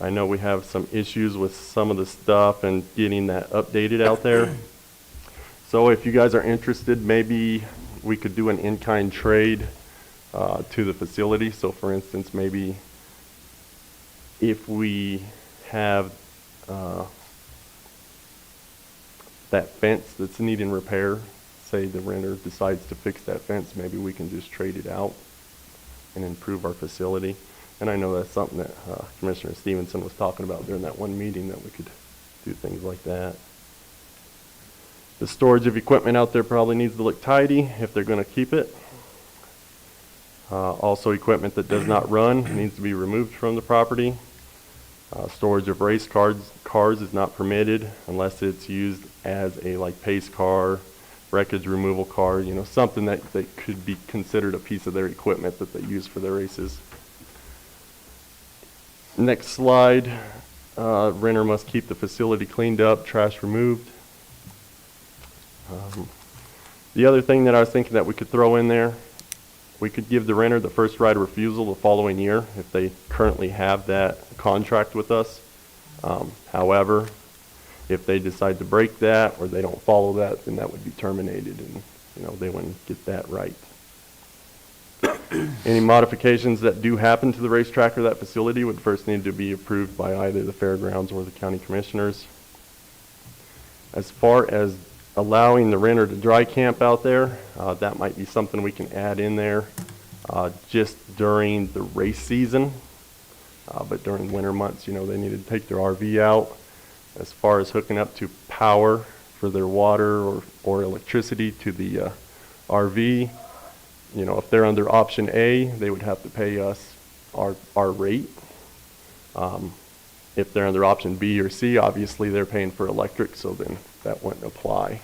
I know we have some issues with some of the stuff and getting that updated out there. So if you guys are interested, maybe we could do an in-kind trade to the facility. So for instance, maybe if we have that fence that's needing repair, say the renter decides to fix that fence, maybe we can just trade it out and improve our facility. And I know that's something that Commissioner Stevenson was talking about during that one meeting, that we could do things like that. The storage of equipment out there probably needs to look tidy if they're going to keep it. Also, equipment that does not run needs to be removed from the property. Storage of race cars is not permitted unless it's used as a pace car, wreckage removal car, something that could be considered a piece of their equipment that they use for their races. Next slide, renter must keep the facility cleaned up, trash removed. The other thing that I was thinking that we could throw in there, we could give the renter the first right of refusal the following year if they currently have that contract with us. However, if they decide to break that or they don't follow that, then that would be terminated, and they wouldn't get that right. Any modifications that do happen to the racetrack or that facility would first need to be approved by either the fairgrounds or the county commissioners. As far as allowing the renter to dry camp out there, that might be something we can add in there just during the race season. But during winter months, they need to take their RV out. As far as hooking up to power for their water or electricity to the RV, if they're under option A, they would have to pay us our rate. If they're under option B or C, obviously they're paying for electric, so then that wouldn't apply.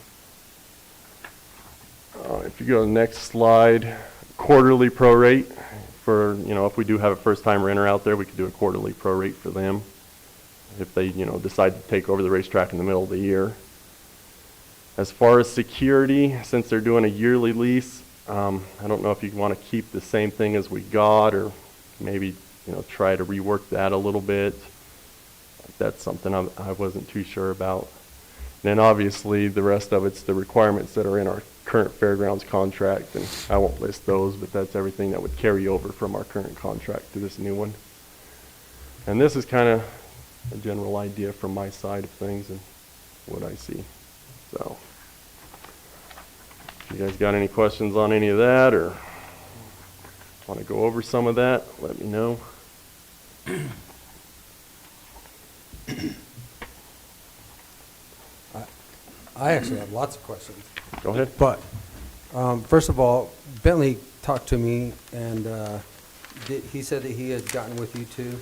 If you go to the next slide, quarterly prorate for, if we do have a first-time renter out there, we could do a quarterly prorate for them if they, decide to take over the racetrack in the middle of the year. As far as security, since they're doing a yearly lease, I don't know if you want to keep the same thing as we got, or maybe, try to rework that a little bit. That's something I wasn't too sure about. And then obviously the rest of it's the requirements that are in our current fairgrounds contract, and I won't list those, but that's everything that would carry over from our current contract to this new one. And this is kind of a general idea from my side of things and what I see. So, if you guys got any questions on any of that or want to go over some of that, let me know. I actually have lots of questions. Go ahead. But first of all, Bentley talked to me, and he said that he had gotten with you too.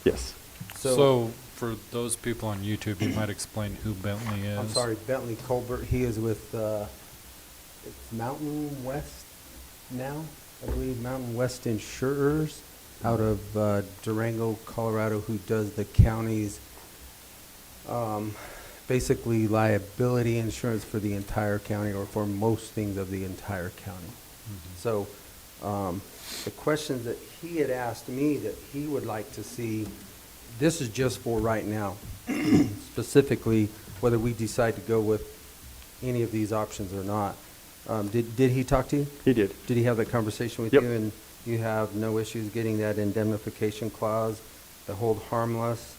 Yes. So for those people on YouTube, you might explain who Bentley is. I'm sorry, Bentley Colbert. He is with it's Mountain West now, I believe, Mountain West Insurers out of Durango, Colorado, who does the county's basically liability insurance for the entire county, or for most things of the entire county. Mm-hmm. So the questions that he had asked me that he would like to see, this is just for right now, specifically whether we decide to go with any of these options or not. Did he talk to you? He did. Did he have that conversation with Yep. you, and you have no issues getting that indemnification clause, the hold harmless?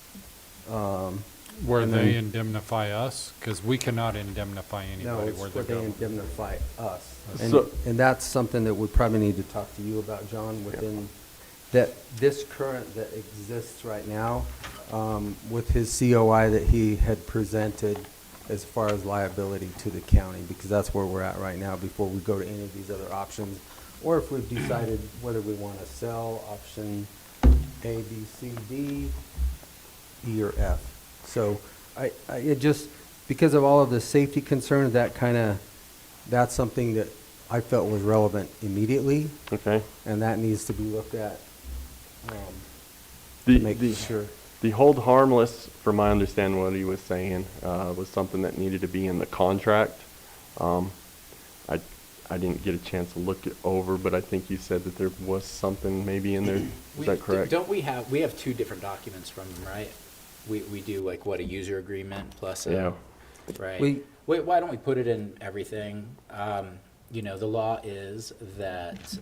Where and they then- indemnify us? Because we cannot indemnify No, anybody it's where where they they go. indemnify us. So- And that's something that we probably need to talk to you about, John, within that, this current that exists right now, with his COI that he had presented as far as liability to the county, because that's where we're at right now before we go to any of these other options, or if we've decided whether we want to sell option A, B, C, D, E, or F. So it just, because of all of the safety concerns, that's something that I felt was relevant immediately, Okay. and that needs to be looked at to make sure. The hold harmless, from my understanding what he was saying, was something that needed to be in the contract. I didn't get a chance to look it over, but I think you said that there was something maybe in there. Is that correct? Don't we have two different documents from them, right? We do like what, a user agreement plus Yeah. right? We- Wait, why don't we put it in everything? You know, the law is that,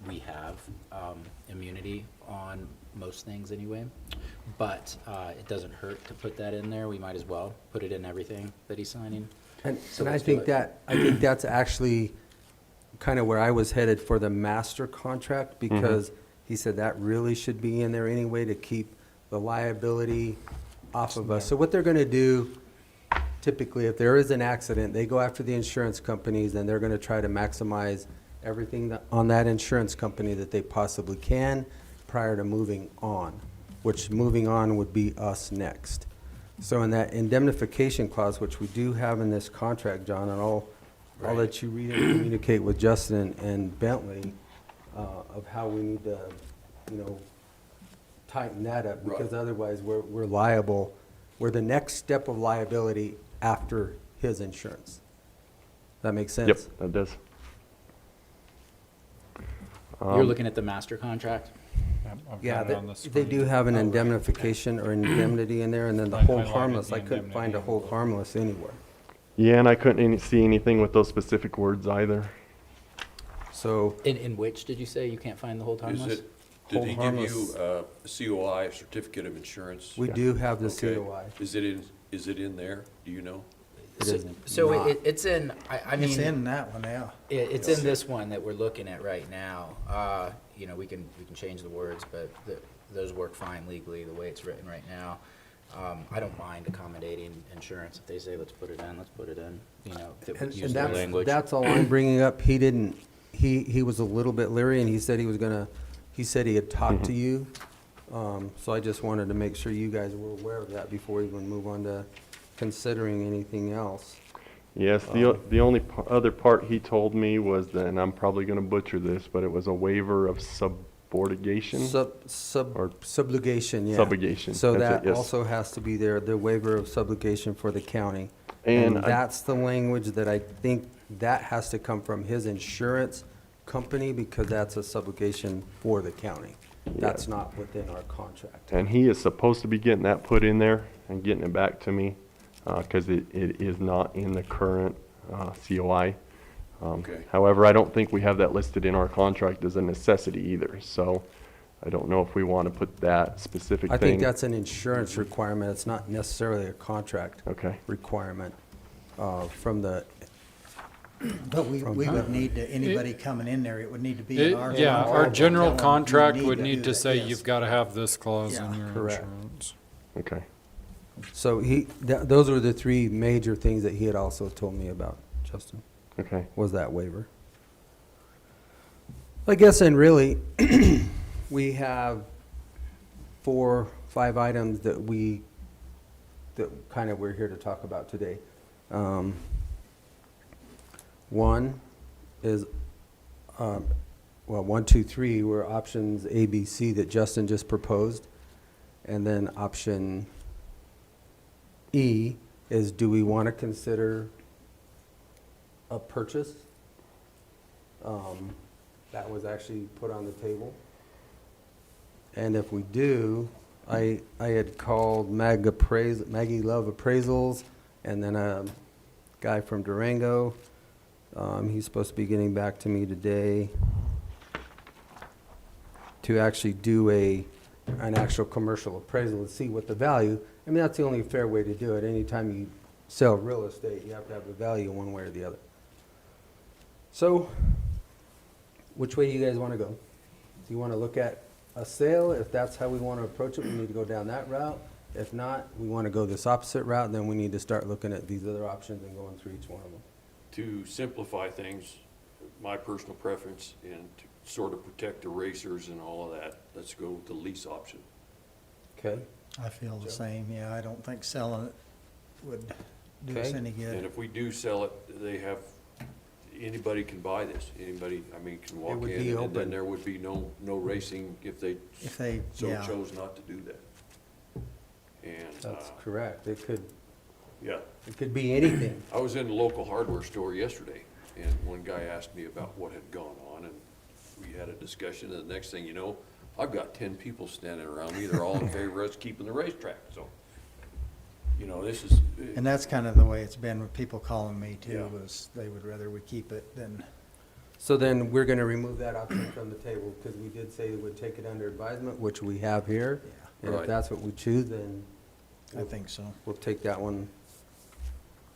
we have, immunity on most things anyway. But, it doesn't hurt to put that in there. We might as well put it in everything that he's signing. And So I let's do think it. I think that's actually kind of where I was headed for the master contract, because he said that really should be in there anyway to keep the liability off of us. So what they're gonna do, typically, if there is an accident, they go after the insurance companies, and they're gonna try to maximize everything on that insurance company that they possibly can prior to moving on, which moving on would be us next. So in that indemnification clause, which we do have in this contract, John, and I'll let you read and communicate with Justin and Bentley of how we need to, tighten that up, because otherwise we're liable. We're the next step of liability after his insurance. That makes sense? Yep, that does. You're looking at the master contract? I've Yeah, got it on the they do screen. have an indemnification or indemnity in there, and then the I hold highlighted harmless. the I couldn't find a indemnity. hold harmless anywhere. Yeah, and I couldn't see anything with those specific words either. So, In which, did you say you can't find the hold Is harmless? it, did Hold he give harmless. you a COI, a certificate of insurance? we do have the Okay. COI. Is it in there? Do you know? It So- isn't So not. it's in, I mean. It's in that one, yeah. It's in this one that we're looking at right now. You know, we can change the words, but those work fine legally, the way it's written right now. I don't mind accommodating insurance. If they say, let's put it in, let's put it in, you know, if it would use their language. That's all I'm bringing up. He didn't, he was a little bit leery, and he said he said he had talked to you. So I just wanted to make sure you guys were aware of that before we even move on to considering anything else. Yes, the only other part he told me was that, and I'm probably going to butcher this, but it was a waiver of subordination. Or- Subrogation, yeah. Subrogation, So that's that it, yes. also has to be there, the waiver of subrogation for the county. And And I- that's the language that I think that has to come from his insurance company, because that's a subrogation for the county. That's not within our contract. And he is supposed to be getting that put in there and getting it back to me, because it is not in the current COI. Okay. However, I don't think we have that listed in our contract as a necessity either, so I don't know if we want to put that specific I thing. think that's an insurance requirement. It's not necessarily a contract Okay, requirement from the, But we would need to, anybody coming in there, it would need to be in our. Yeah, contract. our general Tell them you contract would do need to that, say yes. you've got to have this clause in Yeah. your Correct. insurance. okay. so those were the three major things that he had also told me about, Justin. Okay. Was that waiver. I guess, and really, we have 4, 5 items that kind of we're here to talk about today. One is, 1, 2, 3 were options A, B, C that Justin just proposed. And then option E is, do we want to consider a purchase? That was actually put on the table. And if we do, I had called Maggie Love Appraisals, and then a guy from Durango. He's supposed to be getting back to me today to actually do an actual commercial appraisal to see what the value. I mean, that's the only fair way to do it. Anytime you sell real estate, you have to have a value one way or the other. So, which way do you guys want to go? Do you want to look at a sale? If that's how we want to approach it, we need to go down that route. If not, we want to go this opposite route, then we need to start looking at these other options and going through each one of them. To simplify things, my personal preference, and to sort of protect the racers and all of that, let's go with the lease option. Okay? I feel the same, yeah. I don't think selling it would do us Okay. any And good. if we do sell it, they have, anybody can buy this. Anybody, I mean, can walk would in, be and open. then there would be no racing if they If they, so yeah. chose not to do that. And, That's correct. It could yeah, be anything. I was in a local hardware store yesterday, and one guy asked me about what had gone on, and we had a discussion, and the next thing you know, I've got 10 people standing around me, they're all in favor of us keeping the racetrack, so, you know, this is. And that's kind of the way it's been with people calling me too, Yeah. was they would rather we keep it than, So then we're gonna remove that option from the table, because we did say we would take it under advisement, which we have here. yeah, And if Right. that's what we choose, then I think so. we'll take that one.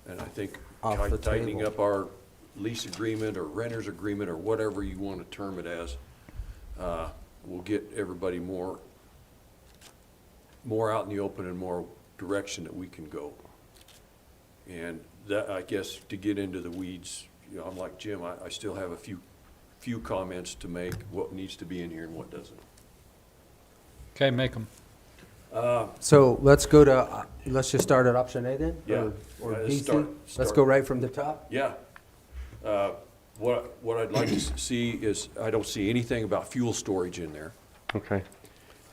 And I think Off the tightening table. up our lease agreement or renter's agreement or whatever you want to term it as, will get everybody more out in the open and more direction that we can go. And that, I guess, to get into the weeds, you know, I'm like Jim, I still have a few comments to make, what needs to be in here and what doesn't. Okay, make them. So let's go to, let's just start at option A then? Yeah. Or Yeah, let's B, C? start- Let's start. go right from the top? Yeah. What I'd like to see is, I don't see anything about fuel storage in there. Okay.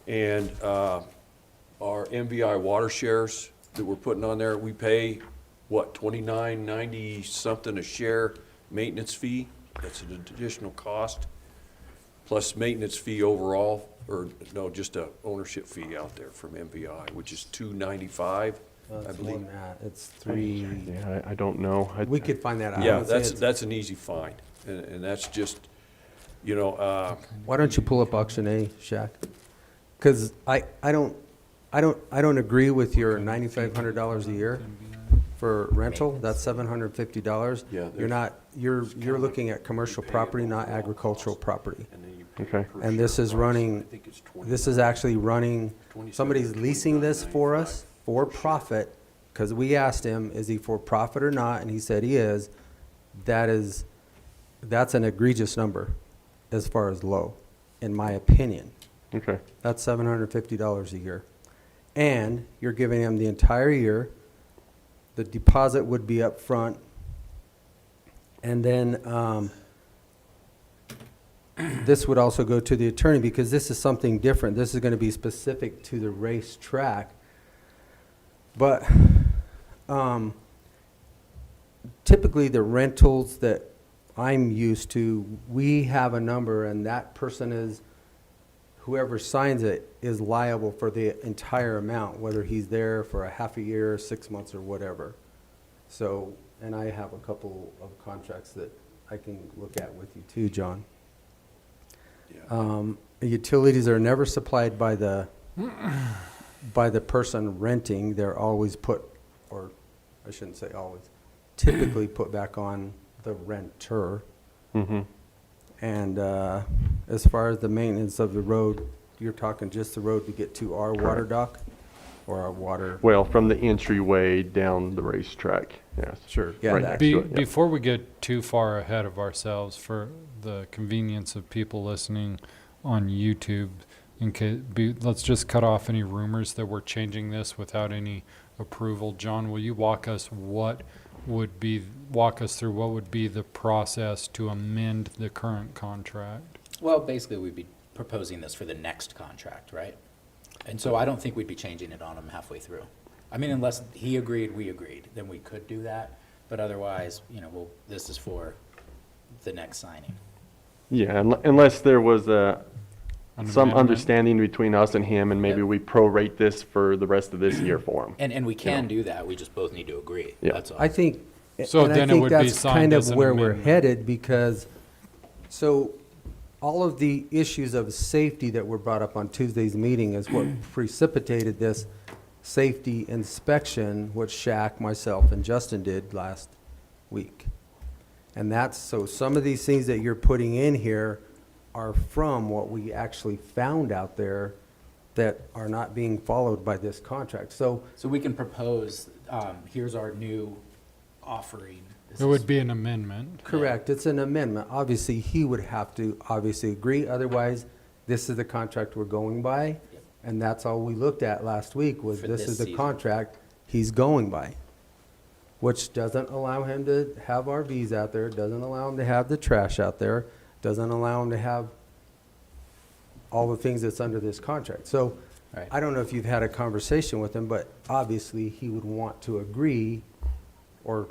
And our MVI water shares that we're putting on there, we pay, what, $29.90 something a share maintenance fee? That's an additional cost, plus maintenance fee overall, or no, just a ownership fee out there from MVI, which is $2.95, I It's more believe. than that. It's 3, Yeah, I don't know. we could find that out. I Yeah, would say it's- that's an easy find, and that's just, you know, Why don't you pull up option A, Shaq? Because I don't agree with your $9,500 a year for rental. That's $750. Yeah, You're there's- not, you're looking at commercial property, not agricultural property. and then you pay Okay. per And this share is price. running, I think it's this is actually running, 27 somebody's or leasing this for us 29.95 for per share. profit, because we asked him, is he for profit or not? And he said he is. That's an egregious number as far as low, in my opinion. Okay. That's $750 a year. And you're giving him the entire year. The deposit would be up front. And then this would also go to the attorney, because this is something different. This is going to be specific to the racetrack. But typically the rentals that I'm used to, we have a number, and that person is, whoever signs it is liable for the entire amount, whether he's there for a half a year, 6 months, or whatever. So, and I have a couple of contracts that I can look at with you too, John. Yeah. Utilities are never supplied by the person renting. They're always put, or I shouldn't say always, typically put back on the renter. Mm-hmm. And as far as the maintenance of the road, you're talking just the road to get to our water dock or our water? Well, from the entryway down the racetrack, yes. Sure. Yeah, Right that- next to it, yeah. Before we get too far ahead of ourselves, for the convenience of people listening on YouTube, let's just cut off any rumors that we're changing this without any approval. John, will you walk us through what would be the process to amend the current contract? Well, basically, we'd be proposing this for the next contract, right? And so I don't think we'd be changing it on him halfway through. I mean, unless he agreed, we agreed, then we could do that. But otherwise, you know, this is for the next signing. Yeah, unless there was An some amendment? understanding between us and him, and maybe Yep. we prorate this for the rest of this year for him. And we can do that, we just both need to agree, Yeah. that's all. I think, So and I then it think would be that's signed kind as of an where we're amendment. headed, because, so all of the issues of safety that were brought up on Tuesday's meeting is what precipitated this safety inspection, which Shaq, myself, and Justin did last week. And that's, so some of these things that you're putting in here are from what we actually found out there that are not being followed by this contract. So So we can propose, here's our new offering. This It is- would be an amendment. correct, it's an amendment. Obviously, he would have to obviously agree, otherwise, this is the contract we're going by. Yep. And that's all we looked at last week, was For this this is the season. contract he's going by. Which doesn't allow him to have RVs out there, doesn't allow him to have the trash out there, doesn't allow him to have all the things that's under this contract. So, Right. I don't know if you've had a conversation with him, but obviously, he would want to agree or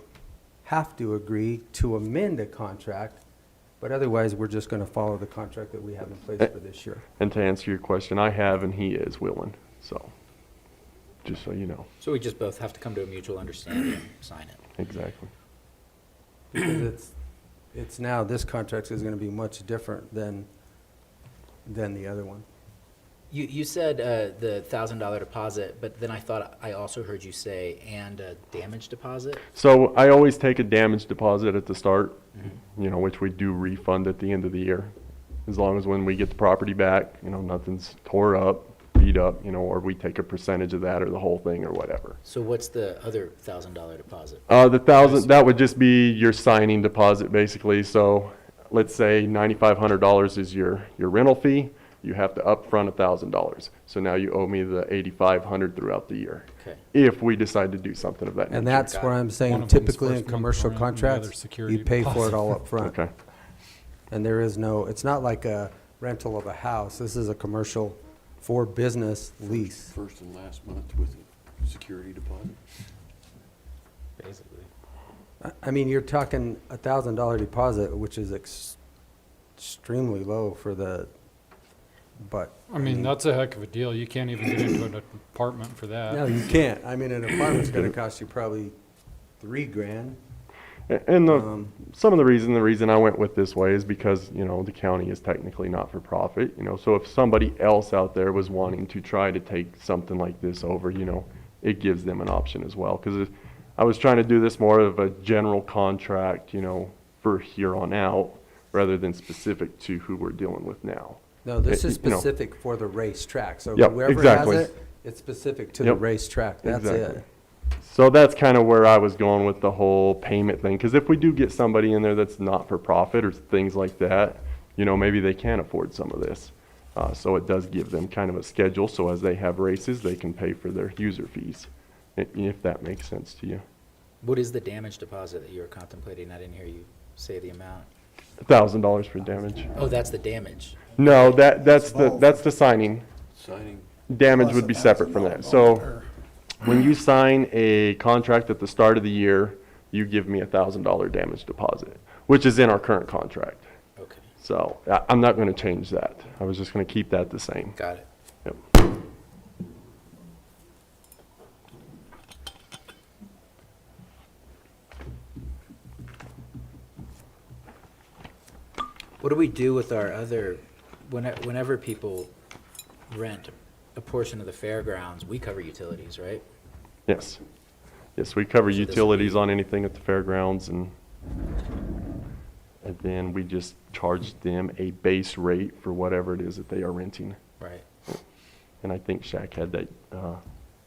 have to agree to amend a contract, but otherwise, we're just gonna follow the contract that we have in place for this year. And to answer your question, I have and he is willing, so, just so you know. So we just both have to come to a mutual understanding and sign it. Exactly. Because it's now, this contract is gonna be much different than the other one. You said the $1,000 deposit, but then I thought I also heard you say and a damage deposit? So I always take a damage deposit at the start, you know, which we do refund at the end of the year. As long as when we get the property back, you know, nothing's tore up, beat up, you know, or we take a percentage of that or the whole thing or whatever. So what's the other $1,000 deposit? The 1,000, that would just be your signing deposit basically. So let's say $9,500 is your rental fee. You have to upfront $1,000. So now you owe me the $8,500 throughout the year. Okay. If we decide to do something of that nature. And that's where I'm One saying of them's typically in first month commercial rent and the other contracts, security you pay for deposit. it all up front. Okay. And there is no, it's not like a rental of a house. This is a commercial for business lease. First and last month with a security deposit. Basically. I mean, you're talking $1,000 deposit, which is extremely low for the, but. I mean, that's a heck of a deal. You can't even get into an apartment for that. No, you can't. I mean, an apartment's gonna cost you probably $3,000. And Um, some of the reason I went with this way is because, you know, the county is technically not for profit, you know, so if somebody else out there was wanting to try to take something like this over, you know, it gives them an option as well. Because I was trying to do this more of a general contract, you know, for here on out, rather than specific to who we're dealing with now. No, this is You know. specific for the racetrack. So Yep, whoever has exactly. it, it's specific to the Yep, racetrack. That's exactly. it. So that's kind of where I was going with the whole payment thing. Because if we do get somebody in there that's not for profit or things like that, you know, maybe they can afford some of this. So it does give them kind of a schedule. So as they have races, they can pay for their user fees, if that makes sense to you. What is the damage deposit that you were contemplating? I didn't hear you say the amount. $1,000 for damage. Oh, that's the damage. No, that's the signing. Signing, Damage Plus would be separate from that. So when you sign a contract at the start of the year, you give me $1,000 damage deposit, which is in our current contract. Okay, So I'm not going to change that. I was just going to keep that the same. got it. Yep. What do we do with our other, whenever people rent a portion of the fairgrounds, we cover utilities, right? Yes. Yes, we cover So this would utilities be- on anything at the fairgrounds, and then we just charge them a base rate for whatever it is that they are renting. Right. And I think Shaq had that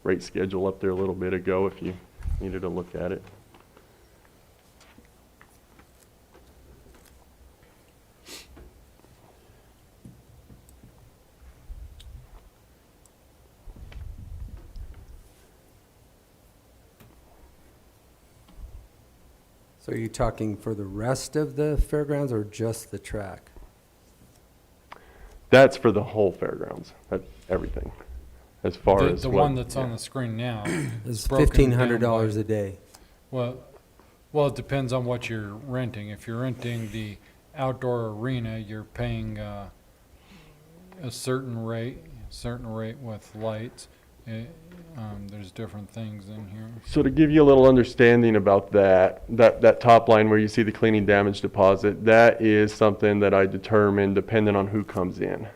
rate schedule up there a little bit ago if you needed to look at it. So are you talking for the rest of the fairgrounds or just the track? That's for the whole fairgrounds, that's everything, as far The, as the what- one that's on yeah. the screen now. It's broken $1,500 down a day. Well, it depends on what you're renting. If you're renting the outdoor arena, you're paying a certain rate with lights. There's different things in here. So to give you a little understanding about that top line where you see the cleaning damage deposit, that is something that I determine depending on who comes in.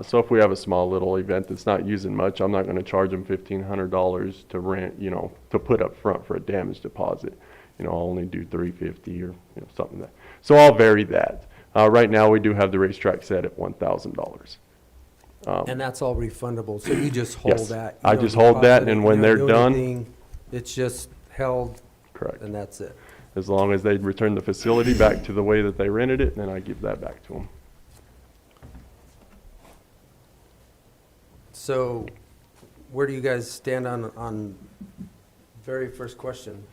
So if we have a small little event that's not using much, I'm not going to charge them $1,500 to rent, you know, to put up front for a damage deposit. You know, I'll only do $350 or, you know, something like that. So I'll vary that. Right now we do have the racetrack set at $1,000. And that's all refundable, so you just hold Yes, that. You I don't just hold that, deposit it, and you when don't they're do done- anything. It's just held, Correct. and that's it. As long as they return the facility back to the way that they rented it, then I give that back to them. So where do you guys stand on very first question?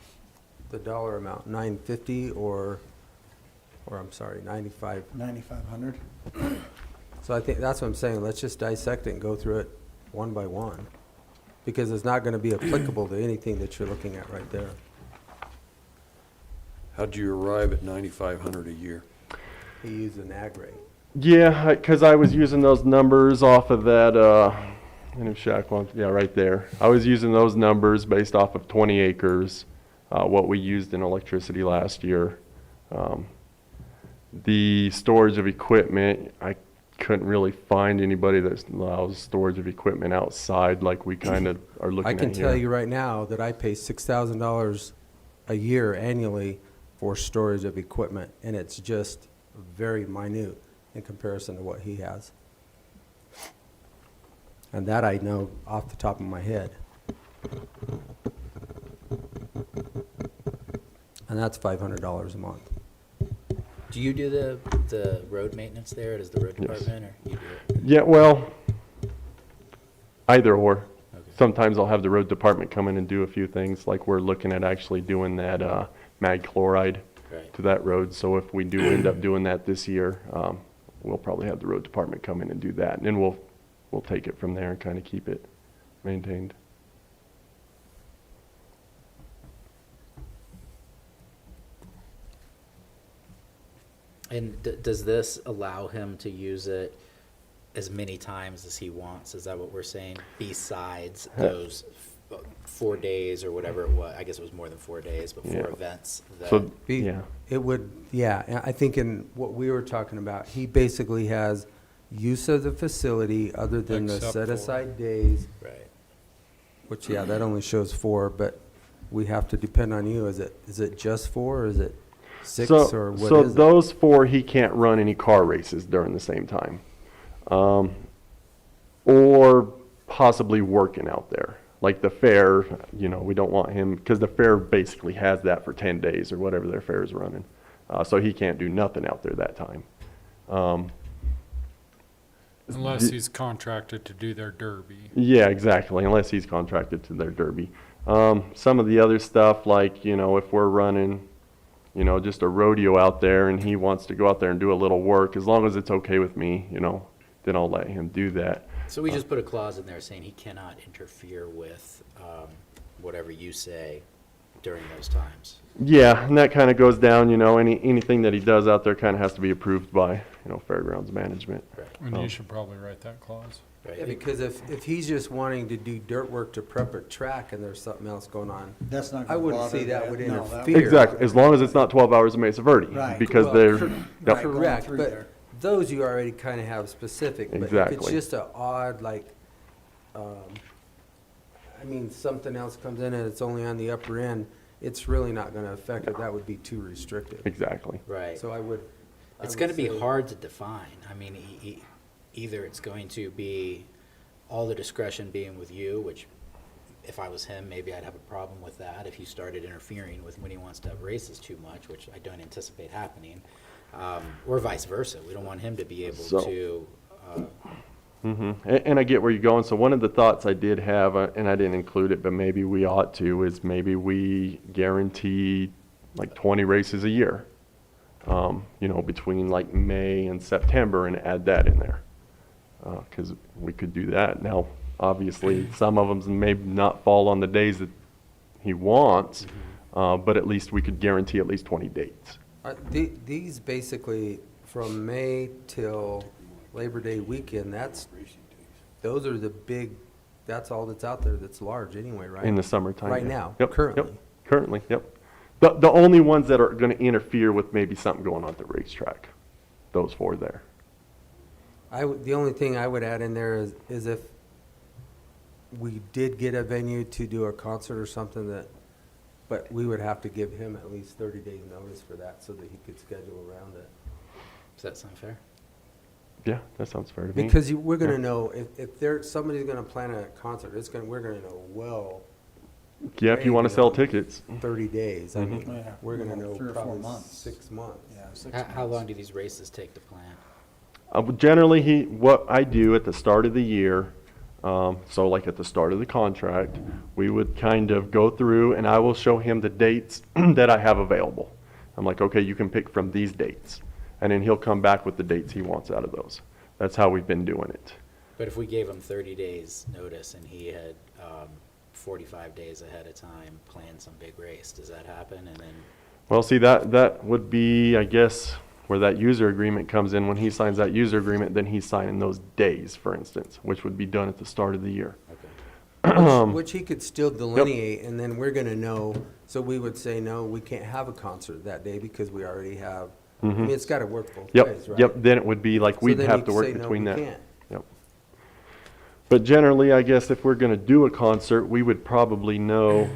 The dollar amount, 950 or I'm sorry, 95? 9,500. So I think that's what I'm saying. Let's just dissect it and go through it one by one. Because it's not going to be applicable to anything that you're looking at right there. How'd you arrive at 9,500 a year? He used an ag rate. Yeah, because I was using those numbers off of that, and if Shaq wants, yeah, right there. I was using those numbers based off of 20 acres, what we used in electricity last year. The storage of equipment, I couldn't really find anybody that allows storage of equipment outside like we kind of are looking I at can tell here. you right now that I pay $6,000 a year annually for storage of equipment, and it's just very minute in comparison to what he has. And that I know off the top of my head. And that's $500 a month. Do you do the road maintenance there? Does the road Yes. department, or you do it? Yeah, well, either or. Okay. Sometimes I'll have the road department come in and do a few things, like we're looking at actually doing that mag chloride Right. to that road. So if we do end up doing that this year, we'll probably have the road department come in and do that. And then we'll take it from there and kind of keep it maintained. And does this allow him to use it as many times as he wants? Is that what we're saying? Besides those 4 days or whatever it was, I guess it was more than 4 days, but 4 Yeah. events that. So, Be- yeah. It would, yeah, and I think in what we were talking about, he basically has use of the facility other than the Except set for- aside days, Right. which, yeah, that only shows 4, but we have to depend on you. Is it just 4 or is it 6 or what So is it? those 4, he can't run any car races during the same time. Or possibly working out there. Like the fair, we don't want him, because the fair basically has that for 10 days or whatever their fair is running. So he can't do nothing out there that time. Unless he's contracted to do their derby. Yeah, exactly, unless he's contracted to their derby. Some of the other stuff, like, if we're running, just a rodeo out there and he wants to go out there and do a little work, as long as it's okay with me, then I'll let him do that. So we just put a clause in there saying he cannot interfere with whatever you say during those times. Yeah, and that kind of goes down, anything that he does out there kind of has to be approved by, fairgrounds management. Right. And Oh. you should probably write that clause. Right. Yeah, because if he's just wanting to do dirt work to prep a track and there's something else going on, That's not I gonna wouldn't bother see that would No, interfere. Exactly, as long as it's not 12 hours of Mesa Verde. Right. Because Well, they're, cor- yep, going Correct, through but there. those you already kind of have specific. But if it's Exactly. just a odd, something else comes in and it's only on the upper end, it's really not going to affect it. That would be too restrictive. exactly. Right. So I would. It's going to be hard to define. I mean, either it's going to be all the discretion being with you, which if I was him, maybe I'd have a problem with that if you started interfering with when he wants to have races too much, which I don't anticipate happening, or vice versa. We don't want him to be able So- to. And I get where you're going. So one of the thoughts I did have, and I didn't include it, but maybe we ought to, is maybe we guarantee like 20 races a year, between like May and September, and add that in there. Because we could do that. Now, obviously, some of them may not fall on the days that he wants, but at least we could guarantee at least 20 dates. These basically, from May till Labor Day weekend, those are the big, that's all that's out there that's large anyway, right? In the summertime. Right yeah. now, Yep, currently. Yep, currently, yep. The only ones that are going to interfere with maybe something going on at the racetrack, those 4 there. The only thing I would add in there is if we did get a venue to do a concert or something but we would have to give him at least 30 days notice for that so that he could schedule around it. Does that sound fair? Yeah, that sounds fair to me. Because we're gonna Yeah. know, if somebody's gonna plan a concert, we're gonna know well Yeah, if you want to sell tickets. 30 days. I mean, Yeah, we're gonna know 3 or 4 probably months. 6 months. Yeah, 6 How long months. do these races take to plan? Generally, what I do at the start of the year, so like at the start of the contract, we would kind of go through and I will show him the dates that I have available. I'm like, okay, you can pick from these dates. And then he'll come back with the dates he wants out of those. That's how we've been doing it. But if we gave him 30 days notice and he had 45 days ahead of time planned some big race, does that happen? And then Well, see, that would be, I guess, where that user agreement comes in. When he signs that user agreement, then he's signing those days, for instance, which would be done at the start of the year. Which he could still delineate, and then we're gonna know, so we would say, no, we can't have a concert that day because we already have, I mean, it's gotta work both ways, Yep, right? yep, then it would be like So we'd then have you to could work say, no, between we that. can't. Yep. But generally, I guess if we're gonna do a concert, we would probably know,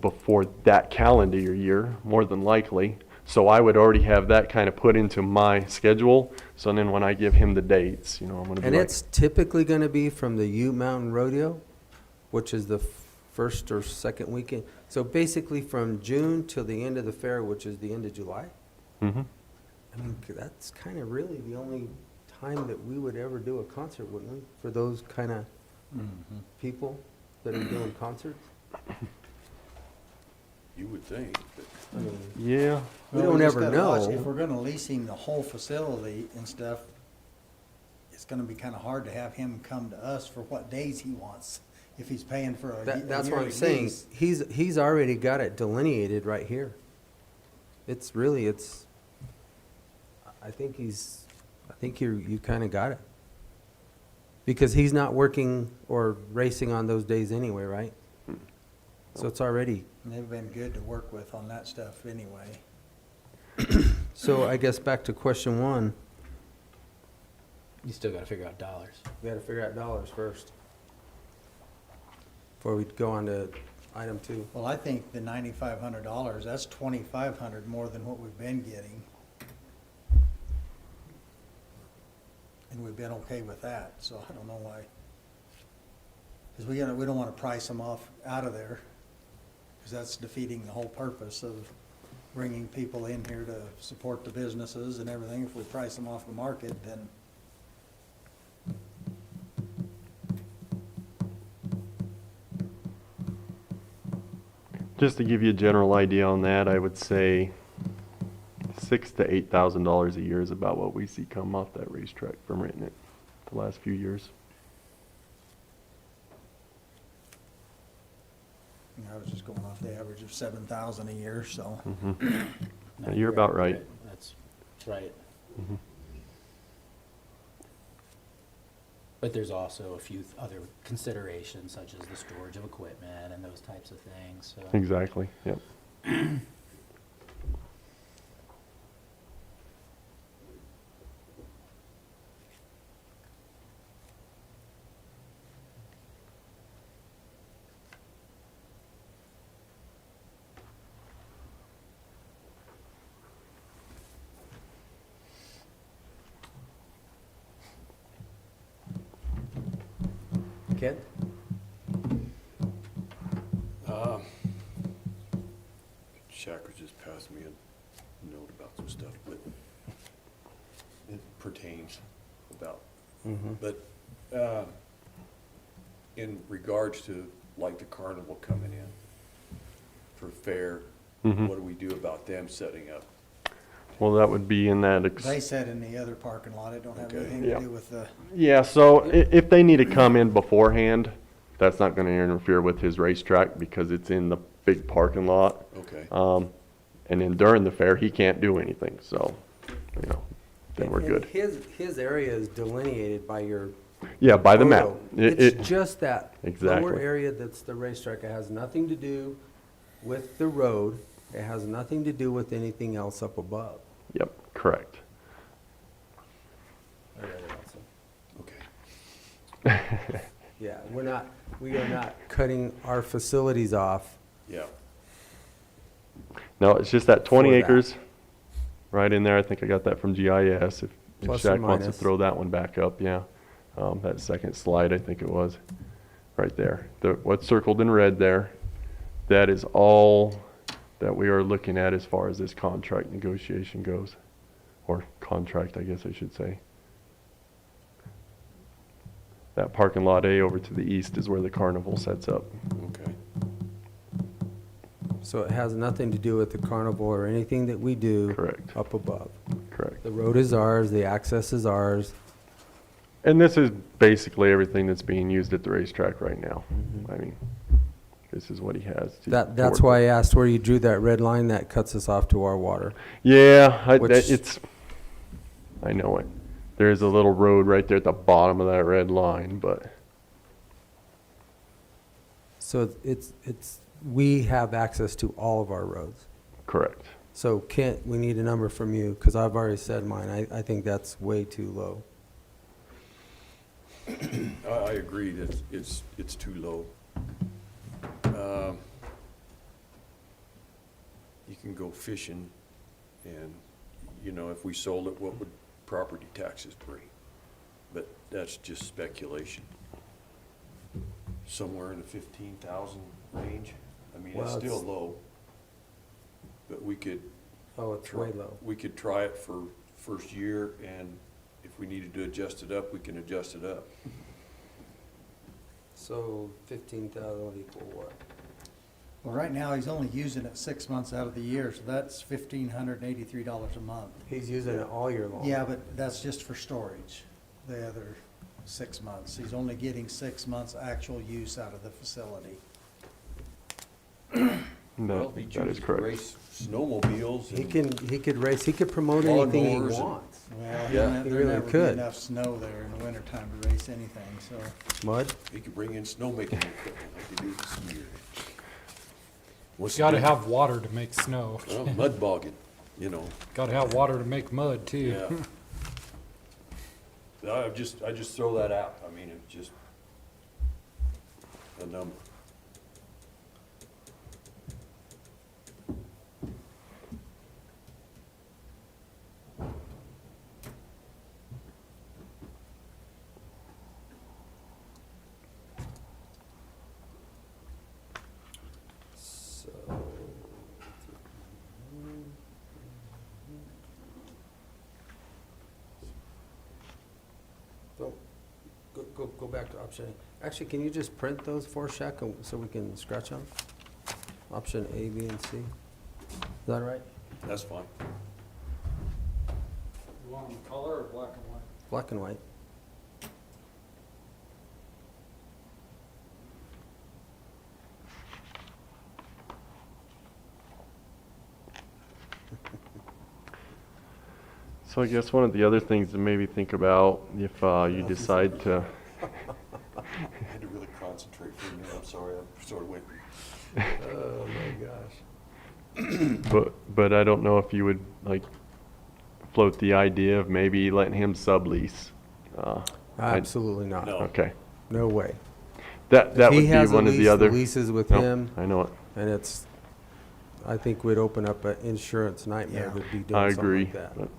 before that calendar year, more than likely. So I would already have that kind of put into my schedule. So then when I give him the dates, I'm gonna be And like, it's typically gonna be from the Ute Mountain Rodeo, which is the first or second weekend. So basically from June till the end of the fair, which is the end of July. mhm. I mean, that's kind of really the only time that we would ever do a concert, wouldn't we? For those kind of people that are doing concerts? You would think, but I mean, Yeah, we Well, don't just ever gotta watch. know. If we're gonna lease him the whole facility and stuff, it's gonna be kinda hard to have him come to us for what days he wants, if he's paying for a That's what I'm yearly saying. lease. He's already got it delineated right here. It's really, I think you kind of got it. Because he's not working or racing on those days anyway, right? So it's already, And they've been good to work with on that stuff anyway. so I guess back to question one, You still gotta figure out dollars. we gotta figure out dollars first. Before we go on to item two. Well, I think the $9,500, that's $2,500 more than what we've been getting. And we've been okay with that, so I don't know why. Because we don't want to price them off out of there, because that's defeating the whole purpose of bringing people in here to support the businesses and everything. If we price them off the market, then just to give you a general idea on that, I would say $6,000 to $8,000 a year is about what we see come off that racetrack from renting it the last few years. I was just going off the average of 7,000 a year, so. Yeah, No, you're about right. That's right. Mhm. But there's also a few other considerations, such as the storage of equipment and those types of things, so. Exactly, yep. Kent? Shacker just passed me a note about some stuff, but it pertains about, but, in regards to like the carnival coming in for fair, Mhm. what do we do about them setting up? Well, that would be in that, They said in the other parking lot, it don't have Okay. anything Yeah. to do with the, yeah, so if they need to come in beforehand, that's not gonna interfere with his racetrack because it's in the big parking lot. Okay, And then during the fair, he can't do anything, so, then we're And good. His area is delineated by your Yeah, by the map. photo. It- It's it- just that lower Exactly. area that's the racetrack. It has nothing to do with the road. It has nothing to do with anything else up above. Yep, correct. okay, Yeah, we are not cutting our facilities off. yeah. No, it's just that 20 For that. acres right in there. I think I got that from GIS. If Plus or Shaq wants to minus. throw that one back up, yeah. That second slide, I think it was, right there. What's circled in red there, that is all that we are looking at as far as this contract negotiation goes. Or contract, I guess I should say. That parking lot A over to the east is where the carnival sets up. Okay, So it has nothing to do with the carnival or anything that we do Correct. up above. Correct. The road is ours, the access is ours. And this is basically everything that's being used at the racetrack right now. I mean, this is what he has. to That's work why I with. asked where you drew that red line that cuts us off to our water. Yeah, Which- I know it. There's a little road right there at the bottom of that red line, but So we have access to all of our roads. correct. So Kent, we need a number from you, because I've already said mine. I think that's way too low. I agree that it's too low. You can go fishing and, if we sold it, what would property taxes bring? But that's just speculation. Somewhere in the 15,000 range. I mean, it's Well, still it's- low. But we could. Oh, it's way low. We could try it for first year, and if we needed to adjust it up, we can adjust it up. So 15,000 would equal what? Well, right now, he's only using it 6 months out of the year, so that's $1,583 a month. He's using it all year long. Yeah, but that's just for storage, the other 6 months. He's only getting 6 months actual use out of the facility. Well, if he That is chooses to correct. race snowmobiles He and could promote anything he Lawnmowers and- wants. Well, Yeah. there'll He never really be could. enough snow there in the wintertime to race anything, so. Mud? he could bring in snowmaking equipment like they do this year. What's Got to the difference? have water to make snow. Well, mud bogging, Got to have water to make mud too. yeah. I just throw that out. I mean, it's just a number. So. Don't, go back to option A. Actually, can you just print those for us, Shaq, so we can scratch them? Option A, B, and C. Is that right? That's fine. You want them color or black and white? Black and white. So I guess one of the other things to maybe think about if you decide to, I had to really concentrate for a minute. I'm sorry. I sort of went. Oh, my gosh. but I don't know if you would like float the idea of maybe letting him sublease. Absolutely not. No. Okay, No way. that If would he be has a one of lease, the other. leases with No, him, I know it. and I think we'd open up an insurance nightmare Yeah. to be doing I something agree. like that. but-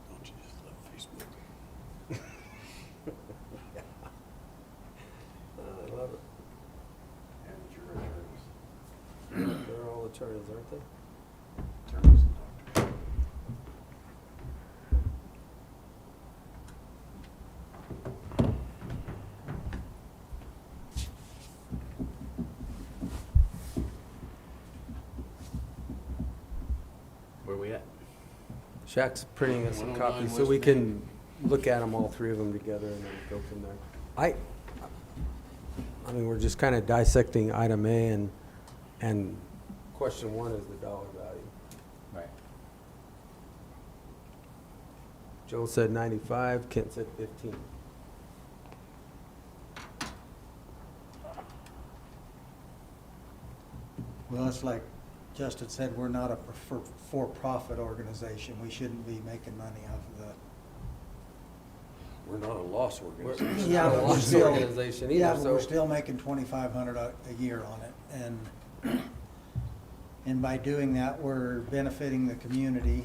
Don't you just love Facebook? I love it. And your attorneys. They're all attorneys, aren't they? Attorneys and doctors. Where we at? Shaq's printing us some 109 copies so West we Main. can look at them, all three of them together, and then go from there. I mean, we're just kind of dissecting item A, and question one is the dollar value. Right. Joel said 95, Kent said 15. Well, it's like Justin said, we're not a for-profit organization. We shouldn't be making money off of the. We're not a loss organization. Yeah, but we're Lost still, organization either, yeah, but we're so- still making $2,500 a year on it, and by doing that, we're benefiting the community,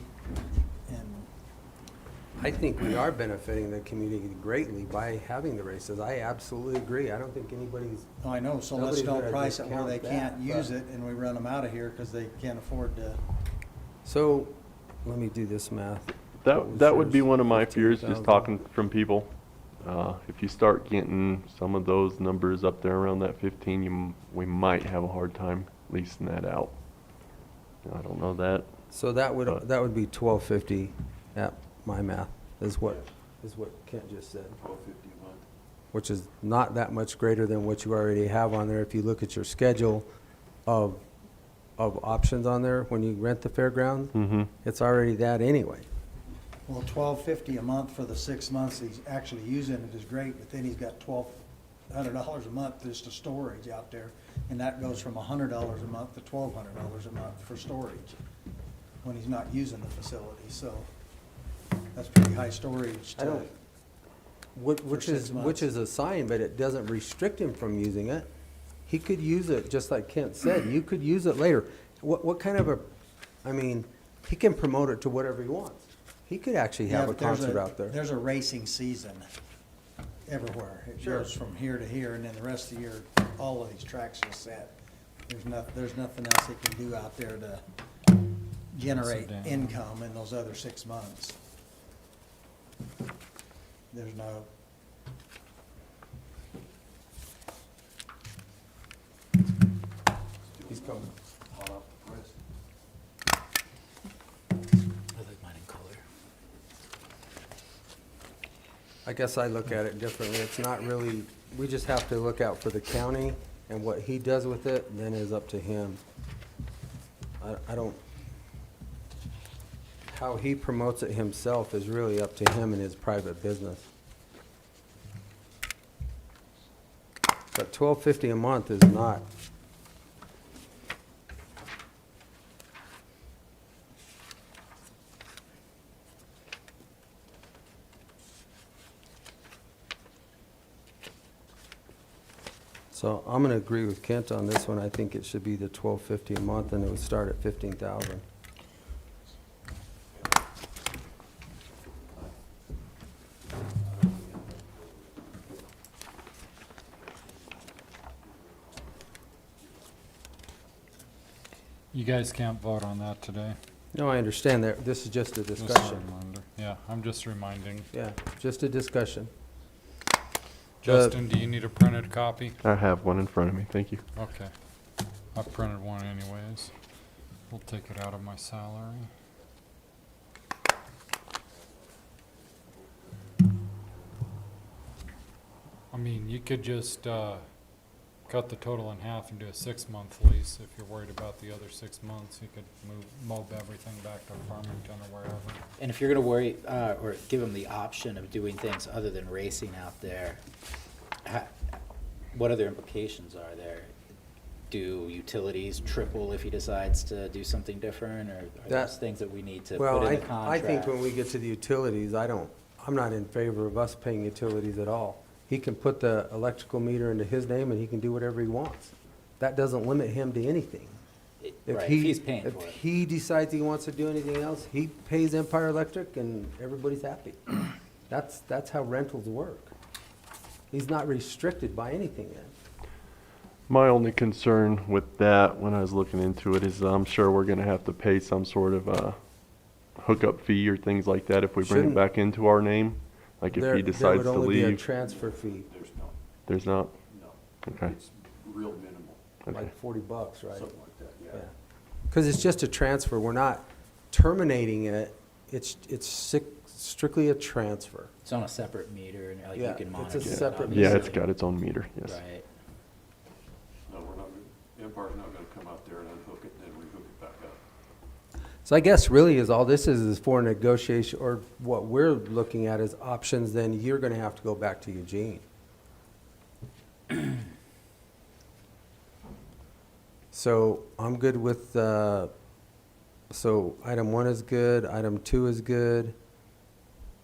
and I think we are benefiting the community greatly by having the races. I absolutely agree. I don't think anybody's, oh, I know, so let's Nobody's don't gonna price it where they discount can't that, use but- it, and we run them out of here because they can't afford to. so, let me do this math. That would be shares, one of my fears, 15,000. just talking from people. If you start getting some of those numbers up there around that 15, we might have a hard time leasing that out. I don't know that. So that would be 1250 at my math, is what Kent just said. 1250 a month. Which is not that much greater than what you already have on there. If you look at your schedule of options on there, when you rent the fairground, Mm-hmm. it's already that anyway. Well, $12.50 a month for the 6 months he's actually using it is great, but then he's got $1,200 a month just to storage out there. And that goes from $100 a month to $1,200 a month for storage when he's not using the facility, so that's pretty high storage I don't- Which 6 months. is a sign, but it doesn't restrict him from using it. He could use it, just like Kent said, you could use it later. What kind of he can promote it to whatever he wants. He could actually Yeah, have a but there's concert out there. There's a racing season everywhere. It Sure. goes from here to here, and then the rest of the year, all of these tracks are set. There's nothing else he can do out there to generate down. income in those other 6 months. There's no, He's coming. Hot off the press. I like mine in color. I guess I look at it differently. It's not really, we just have to look out for the county, and what he does with it then is up to him. I don't, how he promotes it himself is really up to him and his private business. But $12.50 a month is not. So I'm gonna agree with Kent on this one. I think it should be the $12.50 a month, and it would start at 15,000. You guys can't vote on that today. No, I understand that. This is just a Just a discussion. reminder. Yeah, I'm just reminding. Yeah, just a discussion. Justin, do you need a printed copy? I have one in front of me, thank you. Okay. I printed one anyways. We'll take it out of my salary. I mean, you could just, cut the total in half and do a 6-month lease. If you're worried about the other 6 months, you could mob everything back to Farmington or wherever. And if you're gonna worry, or give them the option of doing things other than racing out there, what other implications are there? Do utilities triple if he decides to do something different, or are That- those things that we need to Well, put in the I contract? think when we get to the utilities, I'm not in favor of us paying utilities at all. He can put the electrical meter into his name and he can do whatever he wants. That doesn't limit him to anything. Right, if he's paying for If it. he decides he wants to do anything else, he pays Empire Electric and everybody's happy. That's how rentals work. He's not restricted by anything then. My only concern with that, when I was looking into it, is I'm sure we're gonna have to pay some sort of hookup fee or things like that if we bring it Shouldn't- back into our name. Like if he decides to There would only be a leave, transfer fee, There's no, there's not? no. Okay. It's real minimal, Okay. like $40, right? something like that, yeah. Yeah. Because it's just a transfer. We're not terminating it. It's strictly a transfer. It's on a separate meter, and like Yeah, you can it's a monitor it. separate Yeah, it's obviously. got its own meter, yes. Right. No, we're not, Empire's not gonna come out there and unhook it and then rehook it back up. So I guess really is all this is for negotiation, or what we're looking at is options, then you're gonna have to go back to Eugene. So I'm good with, so item 1 is good, item 2 is good,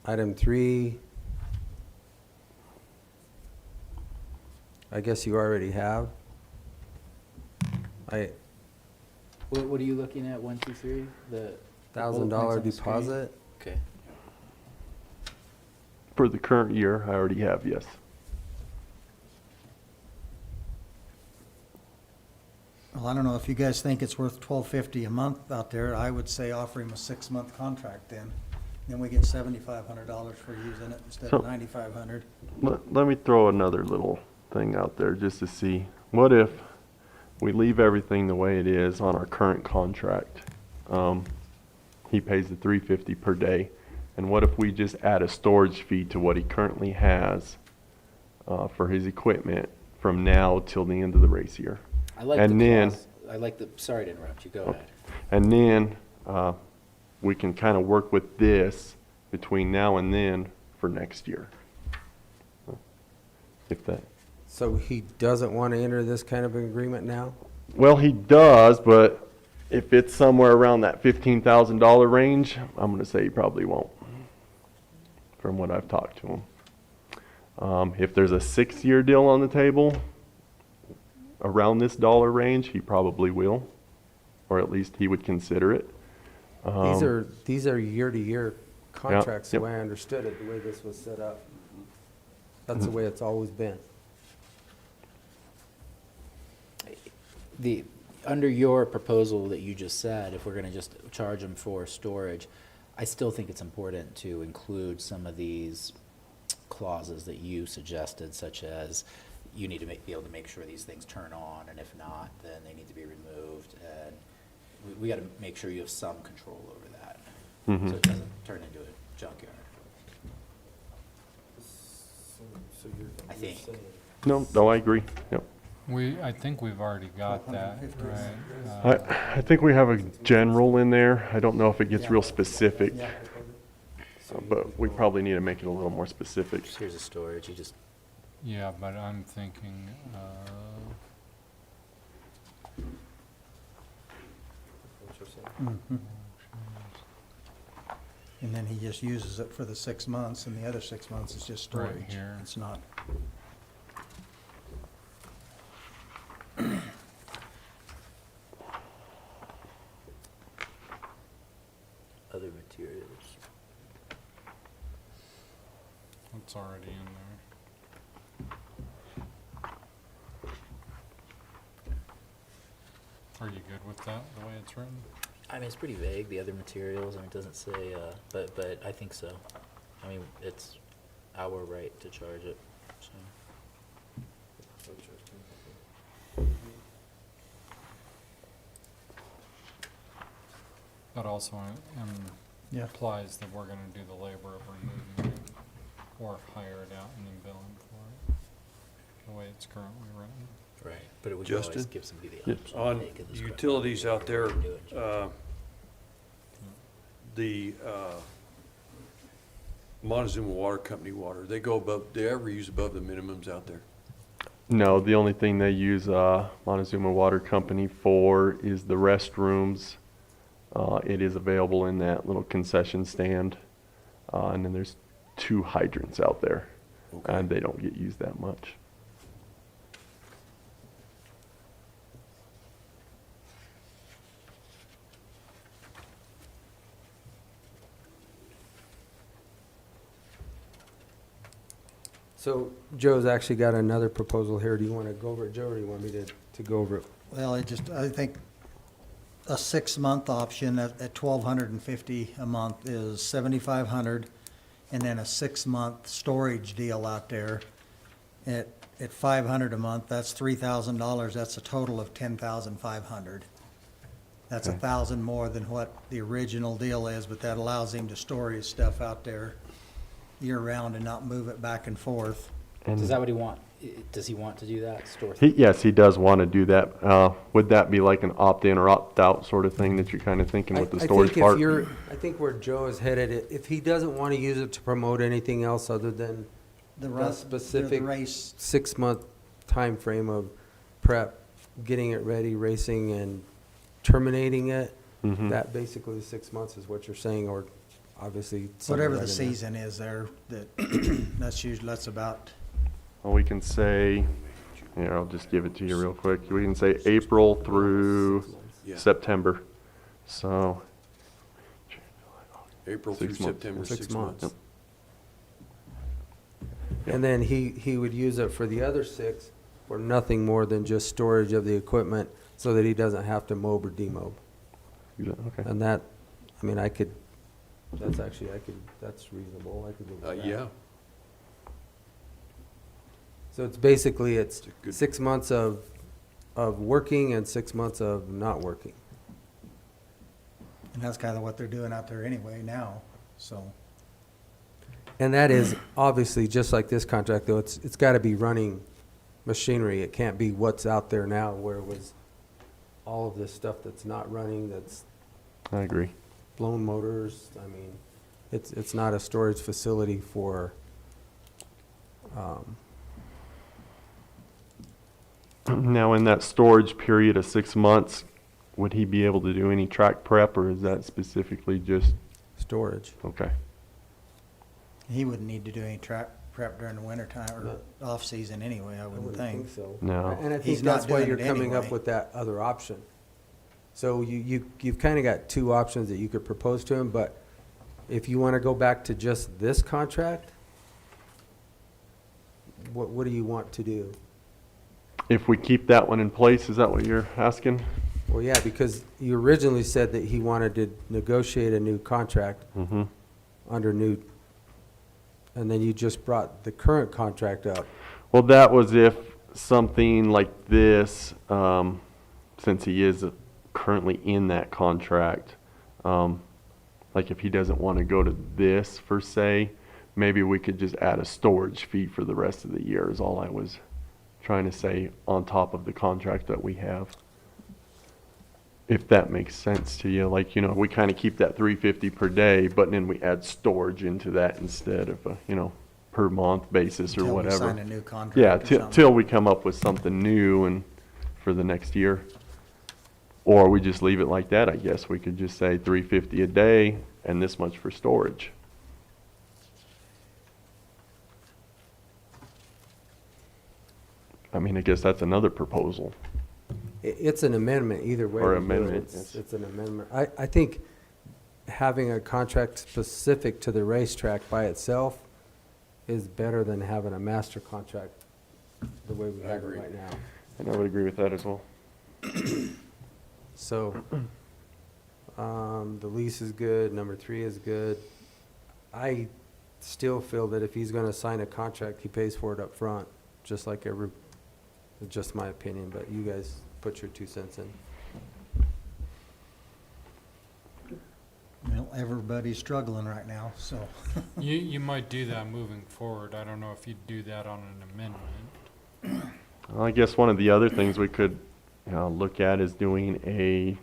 item 3, I guess you already have. What are you looking at, 1, 2, 3? The bullet $1,000 points on the screen? deposit. Okay. For the current year, I already have, yes. well, I don't know if you guys think it's worth $12.50 a month out there. I would say offer him a 6-month contract then. Then we get $7,500 for using it instead So- of $9,500. Let me throw another little thing out there just to see. What if we leave everything the way it is on our current contract? He pays the $350 per day. And what if we just add a storage fee to what he currently has for his equipment from now till the end of the race year? I like And the then- clause. I like the, sorry to interrupt you, go ahead. And then we can kind of work with this between now and then for next year. If that, So he doesn't want to enter this kind of an agreement now? well, he does, but if it's somewhere around that $15,000 range, I'm going to say he probably won't, from what I've talked to him. If there's a 6-year deal on the table, around this dollar range, he probably will, or at least he would consider it. These are year-to-year contracts, the yep. way I understood it, the way this was set up. That's the way it's always been. Under your proposal that you just said, if we're gonna just charge them for storage, I still think it's important to include some of these clauses that you suggested, such as you need to be able to make sure these things turn on, and if not, then they need to be removed, and we gotta make sure you have some control over that, so it doesn't turn into a junkyard. I think. No, I agree. Yep. I think we've already got that, 150. right? I think we have a general in there. I don't know if it gets Yeah. real specific, Yeah. but we probably need to make it a little more specific. Here's a storage, you just, Yeah, but I'm thinking, Mhm. And then he just uses it for the 6 months, and the other 6 months is just Right storage. here. It's not. other materials. it's already in there. Are you good with that, the way it's written? I mean, it's pretty vague, the other materials, I mean, it doesn't say, but I think so. I mean, it's our right to charge it, so. That also Yeah. implies that we're gonna do the labor of removing it, or hire it out and then bill them for it, the way it's currently written. Right, but it would always Justin? give somebody the Yes. option to On take a discretionary utilities out there, and do it. the Montezuma Water Company water, they go above, they ever use above the minimums out there? No, the only thing they use Montezuma Water Company for is the restrooms. It is available in that little concession stand. And then there's 2 hydrants out there. Okay. And they don't get used that much. So Joe's actually got another proposal here. Do you want to go over it, Joe, or do you want me to go over it? Well, I think a 6-month option at $1,250 a month is $7,500, and then a 6-month storage deal out there at $500 a month, that's $3,000, that's a total of $10,500. That's Okay. $1,000 more than what the original deal is, but that allows him to store his stuff out there year-round and not move it back and forth. And Is that what he want? Does he want to do that, store? yes, he does want to do that. Would that be like an opt-in or opt-out sort of thing that you're kind of thinking with the storage think part? I think where Joe is headed, if he doesn't want to use it to promote anything else other than The the run- specific the race, 6-month time frame of prep, getting it ready, racing, and terminating it, Mhm. that basically 6 months is what you're saying, or obviously. whatever somewhere the right in there. season is there, that's about, Well, we can say, here, I'll just give it to you real quick. We can say April through Yeah. September. So, April through 6 months. September, 6 6 months. months. And then he would use it for the other 6 for nothing more than just storage of the equipment so that he doesn't have to mob or demob. okay. And that, I mean, I could That's actually, that's reasonable, I could live with that. Yeah, So it's basically, it's It's a good- 6 months of working and 6 months of not working. And that's kind of what they're doing out there anyway now, so. And that is obviously, just like this contract, though, it's got to be running machinery. It can't be what's out there now, where it was all of this stuff that's not running, that's I agree. blown motors. I mean, it's not a storage facility for, Now, in that storage period of 6 months, would he be able to do any track prep, or is that specifically just, storage. okay? He wouldn't need to do any track prep during the winter time or No. off-season anyway, I wouldn't think. so. No. And I think He's not that's why doing you're it coming up anyway. with that other option. So you've kind of got two options that you could propose to him, but if you want to go back to just this contract, what do you want to do? If we keep that one in place, is that what you're asking? Well, yeah, because you originally said that he wanted to negotiate a new contract Mm-hmm. under new, and then you just brought the current contract up. Well, that was if something like this, since he is currently in that contract, like if he doesn't want to go to this per se, maybe we could just add a storage fee for the rest of the year is all I was trying to say, on top of the contract that we have. If that makes sense to you, like, we kind of keep that $350 per day, but then we add storage into that instead of a, per month basis or Until we whatever. sign a new contract Yeah, or something. till we come up with something new and for the next year. Or we just leave it like that, I guess. We could just say $350 a day and this much for storage. I mean, I guess that's another proposal. It's an amendment either way. Or you do it. amendment, It's yes. it's an amendment. I think having a contract specific to the racetrack by itself is better than having a master contract the way we I have it agree. right now. And I would agree with that as well. So, the lease is good, number 3 is good. I still feel that if he's gonna sign a contract, he pays for it up front, just like just my opinion, but you guys put your 2 cents in. Well, everybody's struggling right now, so. You might do that moving forward. I don't know if you'd do that on an amendment. Well, I guess one of the other things we could look at is doing a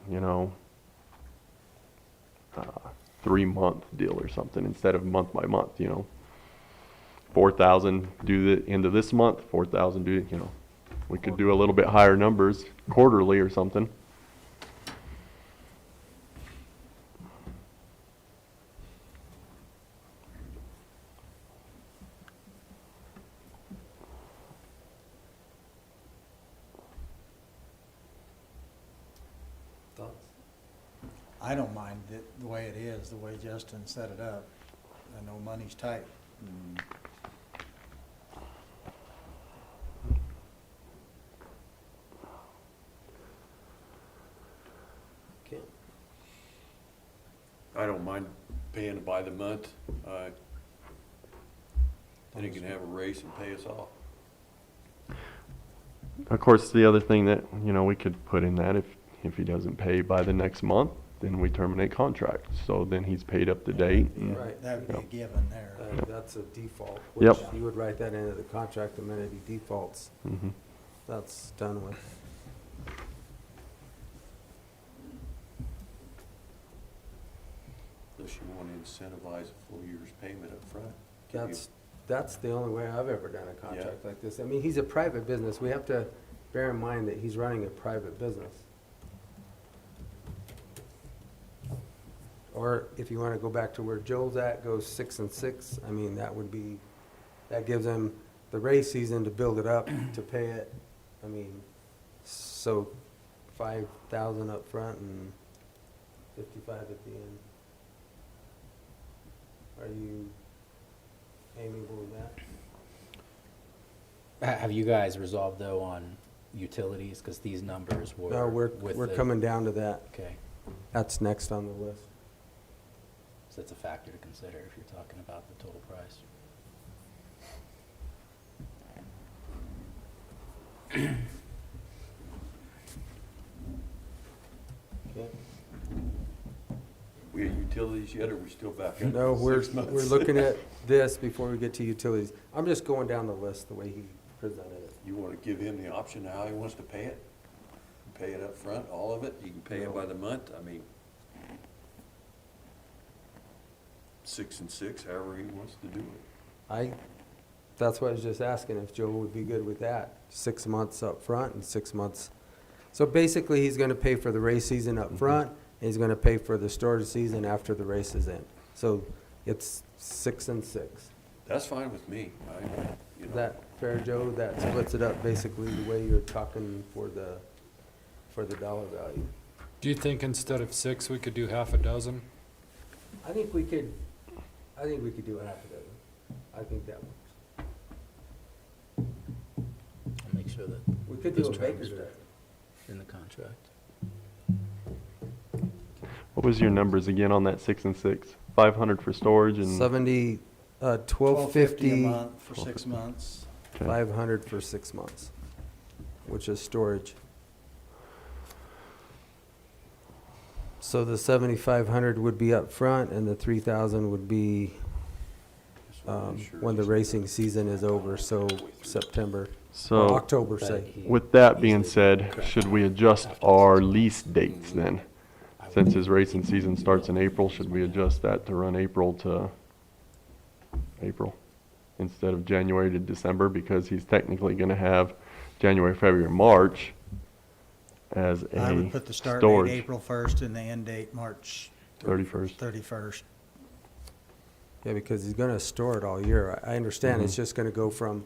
3-month deal or something instead of month by month. 4,000 do the end of this month, 4,000 do we could do a little bit higher numbers quarterly or something. Thoughts? I don't mind it the way it is, the way Justin set it up. I know money's tight. Okay. I don't mind paying by the month. Then he can have a race and pay us off. Of course, the other thing that we could put in that if he doesn't pay by the next month, then we terminate contract. So then he's paid up to date. And, Right. That would be a Yep. given there. That's a default. Yep. Which you would write that into the contract the minute he defaults. mhm. That's done with. Unless you want to incentivize a full year's payment up front. Give you- That's the only way I've ever done a contract like this. I mean, he's a private business. We have to bear in mind that he's running a private business. Or if you want to go back to where Joel's at, goes 6 and 6, I mean, that gives him the race season to build it up, to pay it. I mean, so 5,000 up front and 55 at the end. Are you amiable with that? Have you guys resolved though on utilities? Because these numbers were. No, we're with we're the- coming down to that. Okay. That's next on the list. So that's a factor to consider if you're talking about the total price. We at utilities yet, or we still back in? No, we're 6 months? we're looking at this before we get to utilities. I'm just going down the list the way he presented it. You wanna give him the option of how he wants to pay it? Pay it up front, all of it? You can pay it by the month, I mean, 6 and 6, however he wants to do it. That's what I was just asking, if Joe would be good with that. 6 months up front and 6 months. So basically, he's gonna pay for the race season up front, and he's gonna pay for the storage season after the race is in. So it's 6 and 6. That's fine with me, you Is know. that fair, Joe? That splits it up basically the way you're talking for the dollar value. Do you think instead of 6, we could do half a dozen? I think we could do a half a dozen. I think that works. I'll make sure that We could do those a baker's terms are dozen. in the contract. What was your numbers again on that 6 and 6? 500 for storage and 70, $12.50 $12.50, a month for 6 months. okay. 500 for 6 months, which is storage. So the 7,500 would be up front, and the 3,000 would be when the racing season is over, so September, or So October, But say. he with that being usually- said, correct. should we adjust our lease dates then? Since his racing season starts in April, should we adjust that to run April to April instead of January to December? Because he's technically gonna have January, February, March as I would a put the start date storage, April 1st and the end date March 31st. 31st. Yeah, because he's gonna store it all year. I understand, it's Mhm. just gonna go from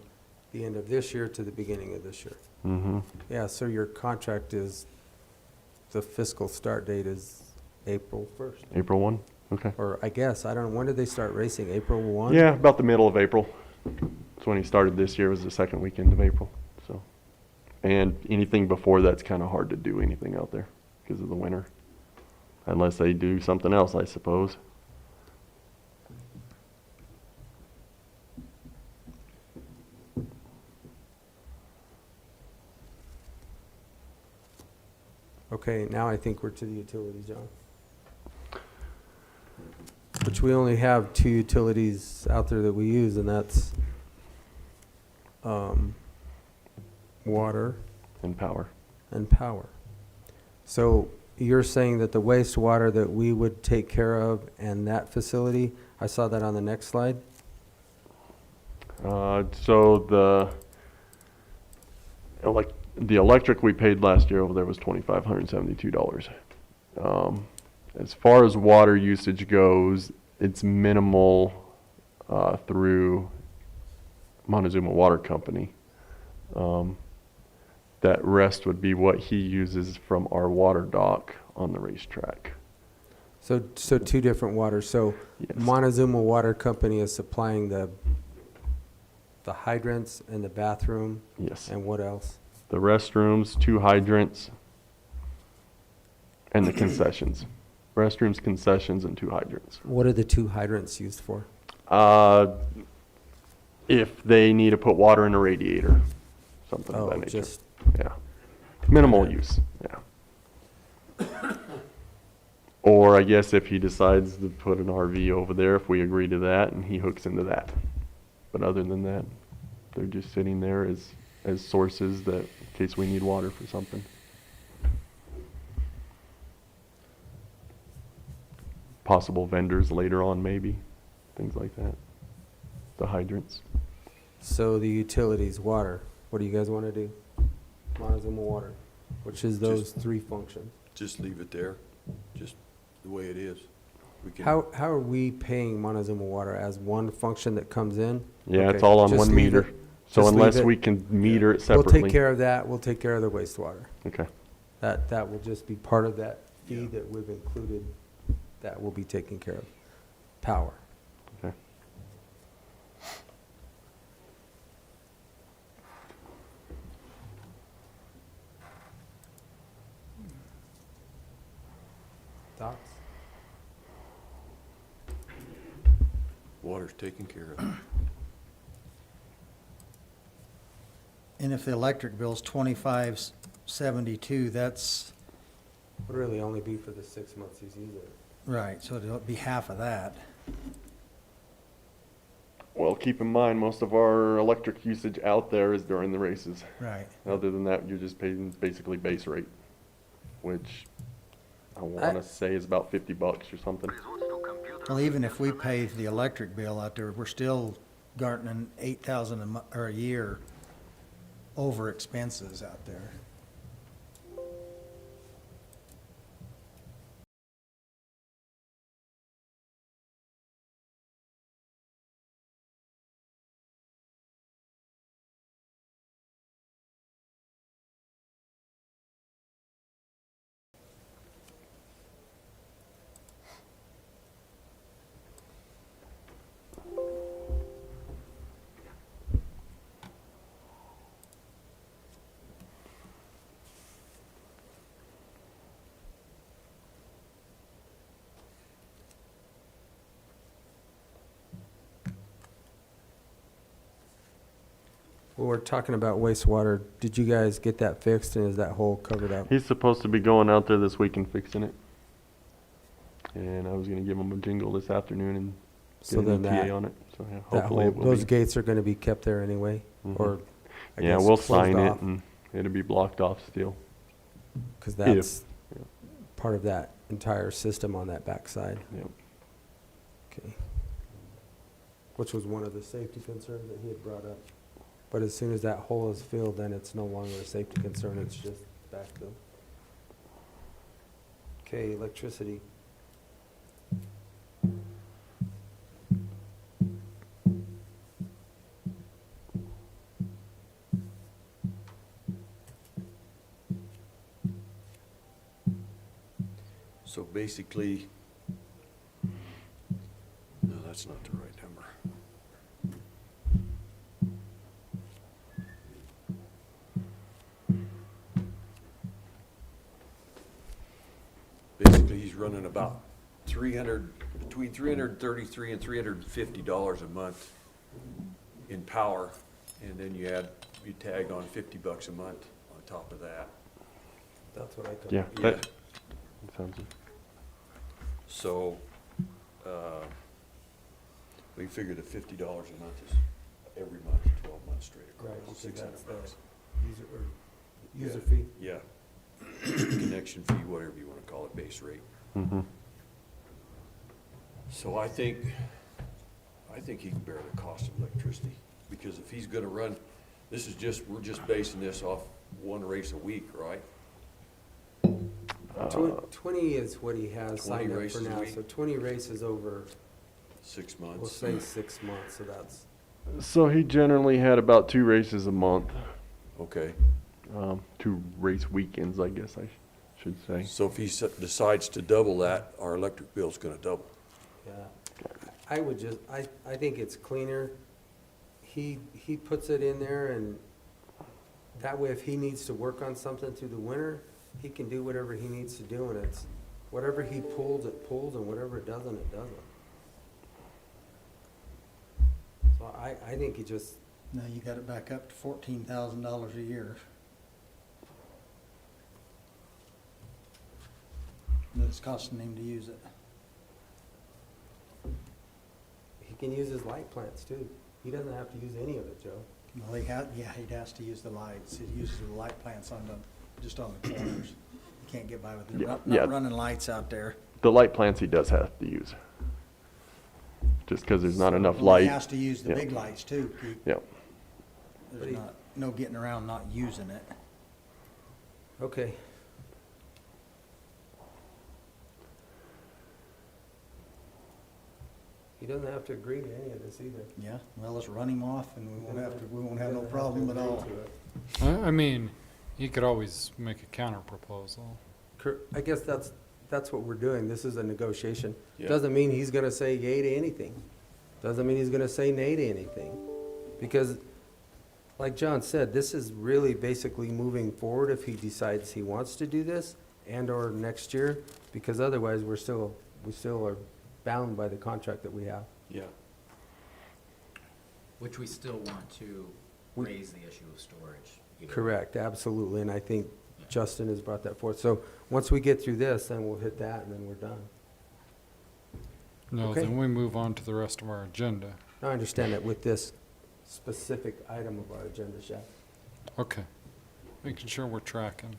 the end of this year to the beginning of this year. Mm-hmm. Yeah, so your contract is, the fiscal start date is April 1st. April 1? Okay. Or I guess, I don't know, when did they start racing? April 1? Yeah, about the middle of April. That's when he started this year, was the second weekend of April, so. And anything before that's kind of hard to do anything out there because of the winter. Unless they do something else, I suppose. Okay, now I think we're to the utilities, John. Which we only have 2 utilities out there that we use, and that's water And power. and power. So you're saying that the wastewater that we would take care of and that facility, I saw that on the next slide? So the electric we paid last year over there was $2,572. As far as water usage goes, it's minimal through Montezuma Water Company. That rest would be what he uses from our water dock on the racetrack. So 2 different waters. So Yes. Montezuma Water Company is supplying the hydrants and the bathroom, Yes. and what else? The restrooms, 2 hydrants, and the concessions. Restrooms, concessions, and 2 hydrants. What are the 2 hydrants used for? If they need to put water in a radiator, something of Oh, that nature. just, Yeah. Minimal use, yeah. Or I guess if he decides to put an RV over there, if we agree to that, and he hooks into that. But other than that, they're just sitting there as sources that, in case we need water for something. Possible vendors later on, maybe, things like that. The hydrants. so the utilities, water, what do you guys want to do? Montezuma Water, which is those 3 functions. Just leave it there, just the way it is. We can. How are we paying Montezuma Water, as one function that comes in? Yeah, it's Okay, all on just one leave meter. it- So just leave unless it. we can meter it We'll separately. take care of that, we'll take care of the wastewater. Okay, That will just be part of that fee Yeah. that we've included, that will be taken care of. Power. okay. Thoughts? wastewater's taken care of. And if the electric bill's 25.72, that's, Would really only be for the 6 months he's using it. right, so it'll be half of that. Well, keep in mind, most of our electric usage out there is during the races. Right. Other than that, you're just paying basically base rate, which I want to say is about $50 or something. Well, even if we pay the electric bill out there, we're still garnering 8,000 or a year over expenses out there. Well, we're talking about wastewater. Did you guys get that fixed, and is that hole covered up? He's supposed to be going out there this week and fixing it. And I was going to give him a jingle this afternoon and So get an then ETA that, on it. So yeah, that hopefully hole, it will those be. gates are gonna be kept there anyway, Mhm. or I Yeah, guess we'll closed sign it off, and it'll be blocked off still. cause that's yeah. part of that entire system on that backside. Yep. Okay. Which was one of the safety concerns that he had brought up. But as soon as that hole is filled, then it's no longer a safety concern, it's just backfill. Okay, electricity. So basically, no, that's not the right number. Basically, he's running about between $333 and $350 a month in power, and then you tag on $50 a month on top of that. That's what I took. Yeah, Yeah. that sounds good. So, we figure the $50 a month is every month, 12 months straight Right, across, so that's $600. User fee. Yeah. Connection fee, whatever you wanna call it, base rate. Mm-hmm. So I think he can bear the cost of electricity, because if he's gonna run, we're just basing this off one race a week, right? 20 is what he has 20 signed up for races a now, week? so 20 races over, 6 we'll months. say 6 months, so that's, So he generally had about 2 races a month, Okay, 2 race weekends, I guess I should say. so if he decides to double that, our electric bill's gonna double. yeah. I would just, I think it's cleaner. He puts it in there, and that way if he needs to work on something through the winter, he can do whatever he needs to do, and it's, whatever he pulls, it pulls, and whatever it doesn't, it doesn't. So I think he just, Now you got it back up to $14,000 a year. That's costing him to use it. he can use his light plants too. He doesn't have to use any of it, Joe. Well, he has to use the lights. He uses the light plants just on the corners. You can't get by with it. Yeah, Not yeah. running lights out there. The light plants he does have to use. Just because there's not enough Well, light. He has to use the Yeah. big lights too, Pete. Yep. There's no getting around not using it. Okay. He doesn't have to agree to any of this either. Yeah, well, let's run him off and we won't have no Doesn't have to problem at agree all. to it. I mean, he could always make a counter proposal. I guess that's what we're doing. This is a negotiation. Yeah. Doesn't mean he's gonna say yay to anything. Doesn't mean he's gonna say nay to anything. Because, like John said, this is really basically moving forward if he decides he wants to do this and/or next year, because otherwise we still are bound by the contract that we have. Yeah. Which we still want to raise the issue of storage. either way. Correct, absolutely, and I think Justin has brought that forth. So once we get through this, then we'll hit that, and then we're done. No, Okay. then we move on to the rest of our agenda. I understand that with this specific item of our agenda, Shaq. Okay. Making sure we're tracking.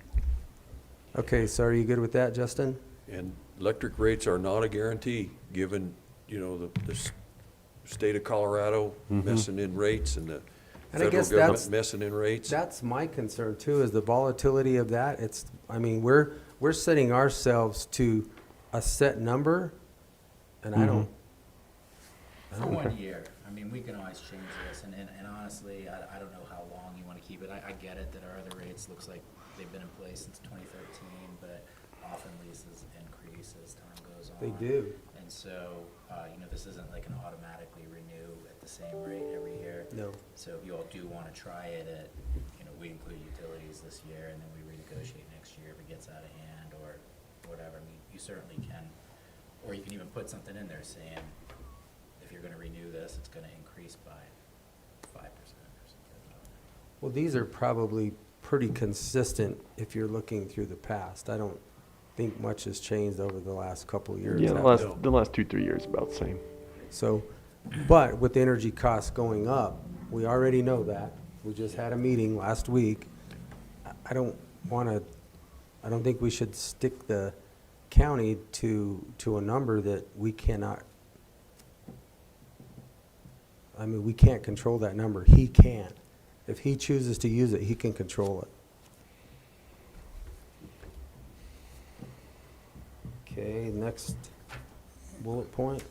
Okay, so are you good with that, Justin? And electric rates are not a guarantee, given, the state of Colorado messing in rates and the And I federal guess government that's- messing in rates. That's my concern too, is the volatility of that. We're setting ourselves to a set number, and I don't. For 1 year, I mean, we can always change this, and honestly, I don't know how long you wanna keep it. I get it that our other rates, looks like they've been in place since 2013, but often leases increase as time goes on. They do. And so, this isn't like an automatically renew at the same rate every year. No. So if you all do wanna try it at, we include utilities this year, and then we renegotiate next year if it gets out of hand, or whatever, I mean, you certainly can. Or you can even put something in there saying, if you're gonna renew this, it's gonna increase by 5% or something. Well, these are probably pretty consistent if you're looking through the past. I don't think much has changed over the last couple of years. Yeah, have they? the last 2-3 years about the same. So, but with the energy costs going up, we already know that. We just had a meeting last week. I don't think we should stick the county to a number that we cannot. We can't control that number. He can. If he chooses to use it, he can control it. Okay, next bullet point.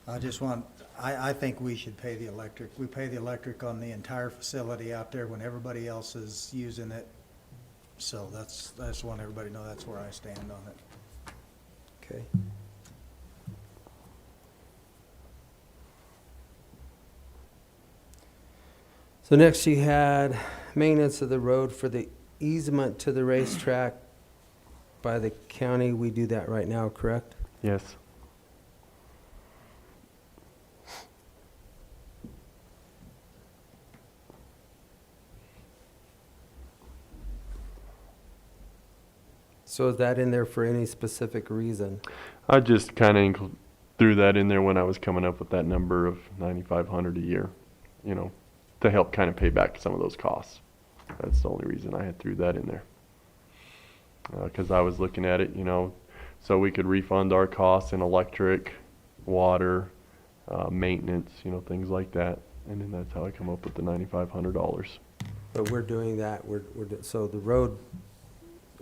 I think we should pay the electric. We pay the electric on the entire facility out there when everybody else is using it. So I just want everybody to know that's where I stand on it. Okay. So next you had maintenance of the road for the easement to the racetrack by the county. We do that right now, correct? Yes. So is that in there for any specific reason? I just kind of threw that in there when I was coming up with that number of 9,500 a year, to help kind of pay back some of those costs. That's the only reason I had threw that in there. Because I was looking at it, so we could refund our costs in electric, water, maintenance, things like that. And then that's how I come up with the $9,500. But we're doing that, so the road,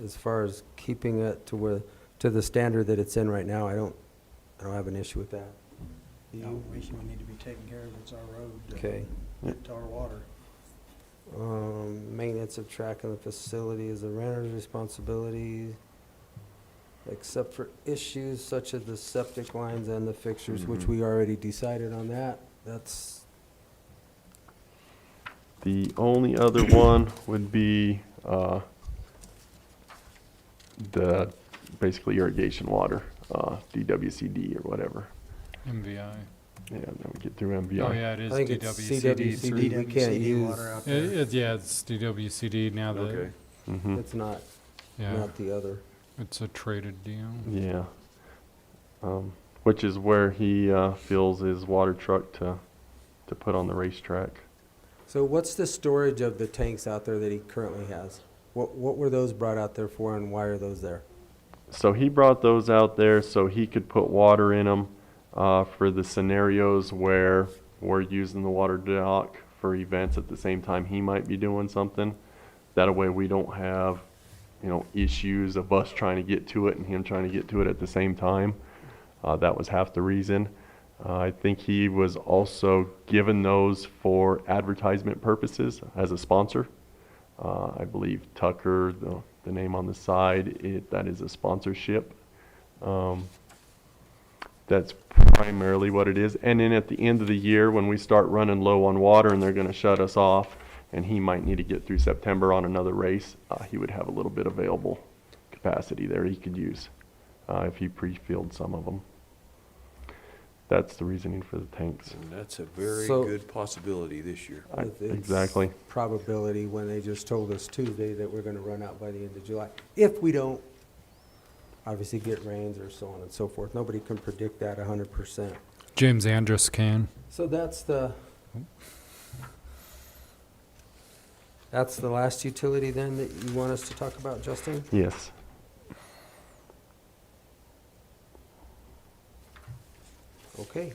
as far as keeping it to the standard that it's in right now, I don't have an issue with that. Do No, you? we need to be taken care of. It's our road. Okay. It's our water. Maintenance of track in the facility is the renter's responsibility, except for issues such as the septic lines and the fixtures, which we already decided on that. That's, The only other one would be the basically irrigation water, DWCD or whatever. MVI. Yeah, then we get through MVI. Oh, yeah, it is I think it's DWCD. CWCD. We can't DWCD use, water out there. Yeah, it's DWCD now that, Okay. Mhm. it's not yeah, the other. it's a traded deal. Yeah. Which is where he fills his water truck to put on the racetrack. So what's the storage of the tanks out there that he currently has? What were those brought out there for, and why are those there? So he brought those out there so he could put water in them for the scenarios where we're using the water dock for events at the same time he might be doing something. That way we don't have, issues of us trying to get to it and him trying to get to it at the same time. That was half the reason. I think he was also given those for advertisement purposes as a sponsor. I believe Tucker, the name on the side, that is a sponsorship. That's primarily what it is. And then at the end of the year, when we start running low on water and they're going to shut us off, and he might need to get through September on another race, he would have a little bit available capacity there he could use if he pre-filled some of them. That's the reasoning for the tanks. And that's a very So- good possibility this year. It's Exactly. Probability when they just told us Tuesday that we're gonna run out by the end of July. If we don't, obviously get rains or so on and so forth. Nobody can predict that 100%. James Andrus can. So that's the last utility then that you want us to talk about, Justin? Yes. Okay.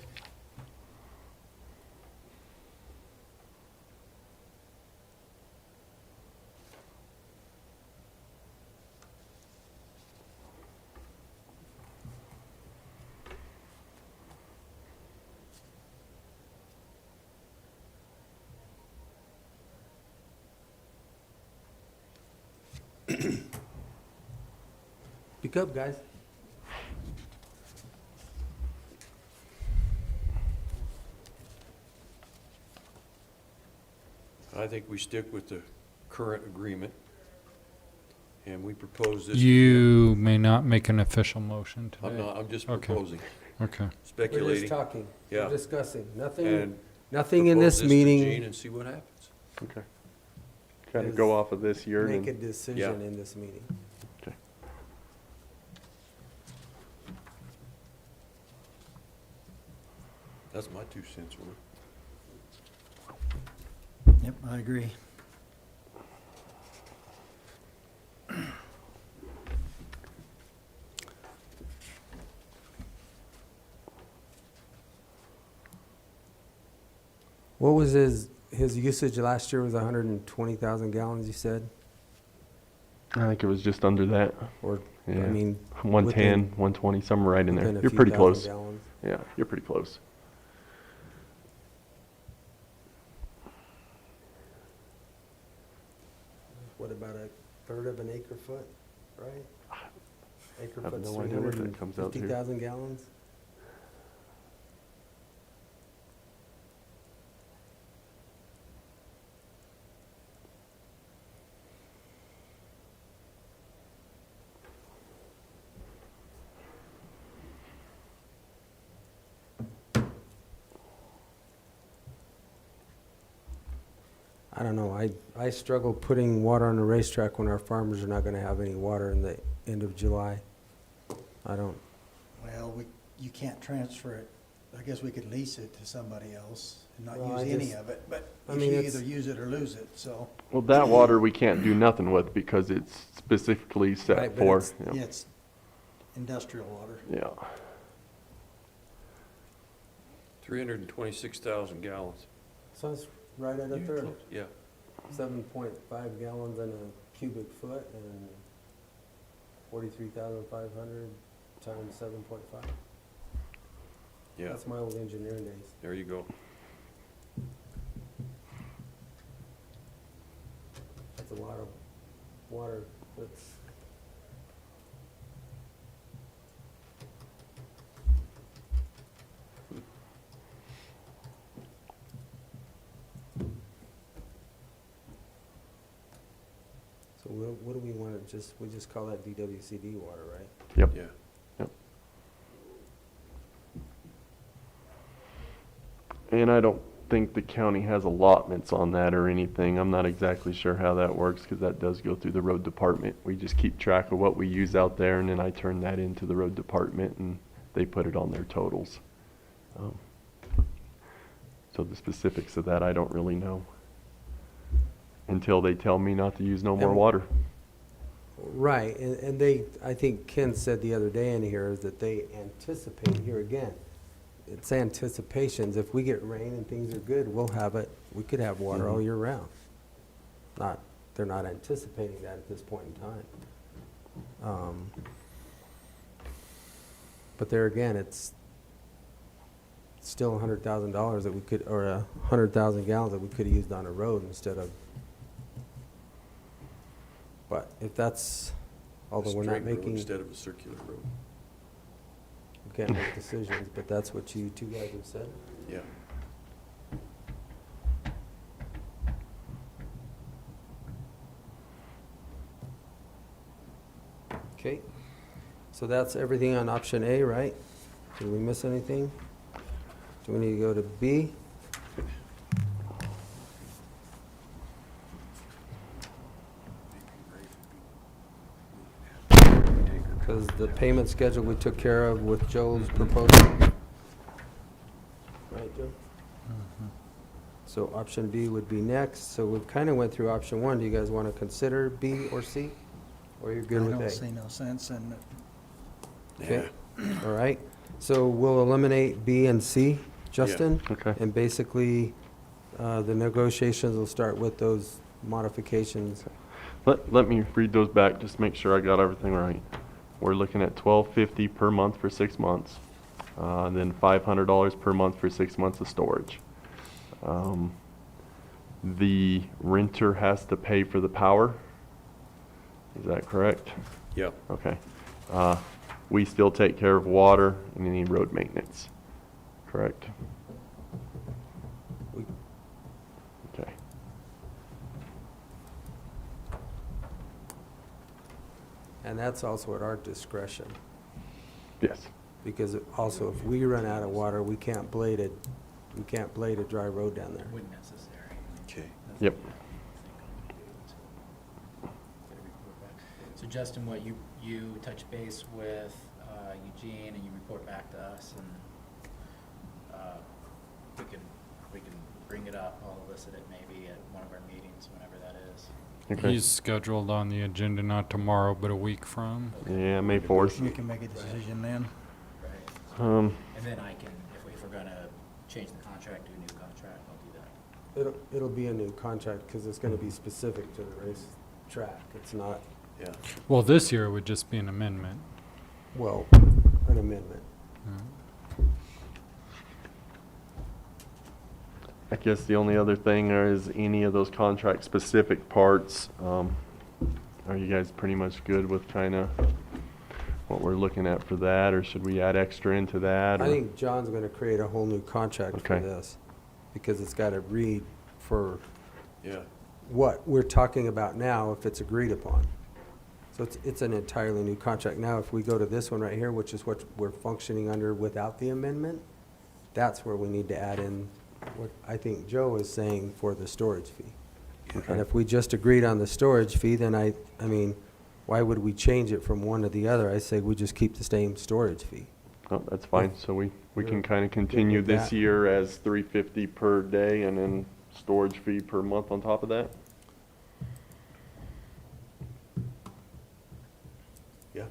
Speak up, guys. I think we stick with the current agreement, and we propose this. You may not make an official motion I'm today. not, I'm just Okay. proposing, Okay. We're speculating. just talking. Yeah. We're discussing. Nothing And in propose this to Gene meeting. and see what happens. Okay. Kind of go off of this year Make a and, decision in this meeting. okay. That's my 2 cents worth. Yep, I agree. What was his usage last year was 120,000 gallons, you said? I think it was just under that. Or, I Yeah. mean, 110, 120, somewhere right in within there. a You're few pretty thousand close. gallons. Yeah, you're pretty close. What about a third of an acre foot, right? Acre I have foot's no idea what that comes out to. 350,000 gallons? I don't know, I struggle putting water on the racetrack when our farmers are not gonna have any water in the end of July. I don't, Well, you can't transfer it. I guess we could lease it to somebody else and not Well, I use any just- of it, but I you mean, should it's- either use it or lose it, so. Well, that water we can't do nothing with because it's specifically Right, set but for, it's- Yeah, it's industrial water. yeah. 326,000 gallons. so it's right at a Yeah, third. close. Yeah, 7.5 gallons in a cubic foot and 43,500 times 7.5. yeah, That's my old engineering days. there you go. That's a lot of water. That's, so what do we want to we just call that DWCD water, right? Yep. Yeah. And I don't think the county has allotments on that or anything. I'm not exactly sure how that works because that does go through the road department. We just keep track of what we use out there and then I turn that into the road department and they put it on their totals. So the specifics of that, I don't really know. Until they tell me not to use no more And- water. Right, and they, I think Ken said the other day in here is that they anticipate, here again, it's anticipations. If we get rain and things are good, we'll have it, we could have water all Mhm. year round. They're not anticipating that at this point in time. But there again, it's still $100,000 that we could, or 100,000 gallons that we could have used on a road instead of. But if that's, although A we're not straight road making, instead of a circular road. we can't make decisions, but that's what you two guys have said. Yeah. Okay, so that's everything on option A, right? Did we miss anything? So we need to go to B. Because the payment schedule we took care of with Joe's proposal. Right, Joe? So option B would be next. So we've kind of went through option one. Do you guys want to consider B or C? Or you're good I with don't A? see no sense in it. Okay, all right. So we'll eliminate B and C, Justin? Okay. And basically, the negotiations will start with those modifications. Let me read those back, just make sure I got everything right. We're looking at $12.50 per month for 6 months, then $500 per month for 6 months of storage. The renter has to pay for the power. Is that correct? Yep. Okay. We still take care of water and any road maintenance, correct? We- Okay. And that's also at our discretion, Yes. because also if we run out of water, we can't blade it, a dry road down there. When necessary. Okay. Yep. So Justin, what you touch base with Eugene and you report back to us, and we can bring it up. I'll elicit it maybe at one of our meetings, whenever that is. Okay. He's scheduled on the agenda not tomorrow, but a week from. Yeah, May 4th. We can make a decision then. Right. Um, And then I can, if we're gonna change the contract to a new contract, I'll do that. It'll be a new contract, because it's gonna be specific to the race track. It's not, Yeah. Well, this year it would just be an amendment. well, an amendment. I guess the only other thing is any of those contract specific parts, are you guys pretty much good with kind of what we're looking at for that, or should we add extra into that? I or- think John's gonna create a whole new contract for Okay. this, because it's gotta read for Yeah. what we're talking about now, if it's agreed upon. So it's an entirely new contract. Now, if we go to this one right here, which is what we're functioning under without the amendment, that's where we need to add in what I think Joe is saying for the storage fee. Okay. And if we just agreed on the storage fee, then I mean, why would we change it from one to the other? I say we just keep the same storage fee. Oh, that's fine, so we can You're kind of continue with this that? year as $350 per day and then storage fee per month on top of that? Yeah.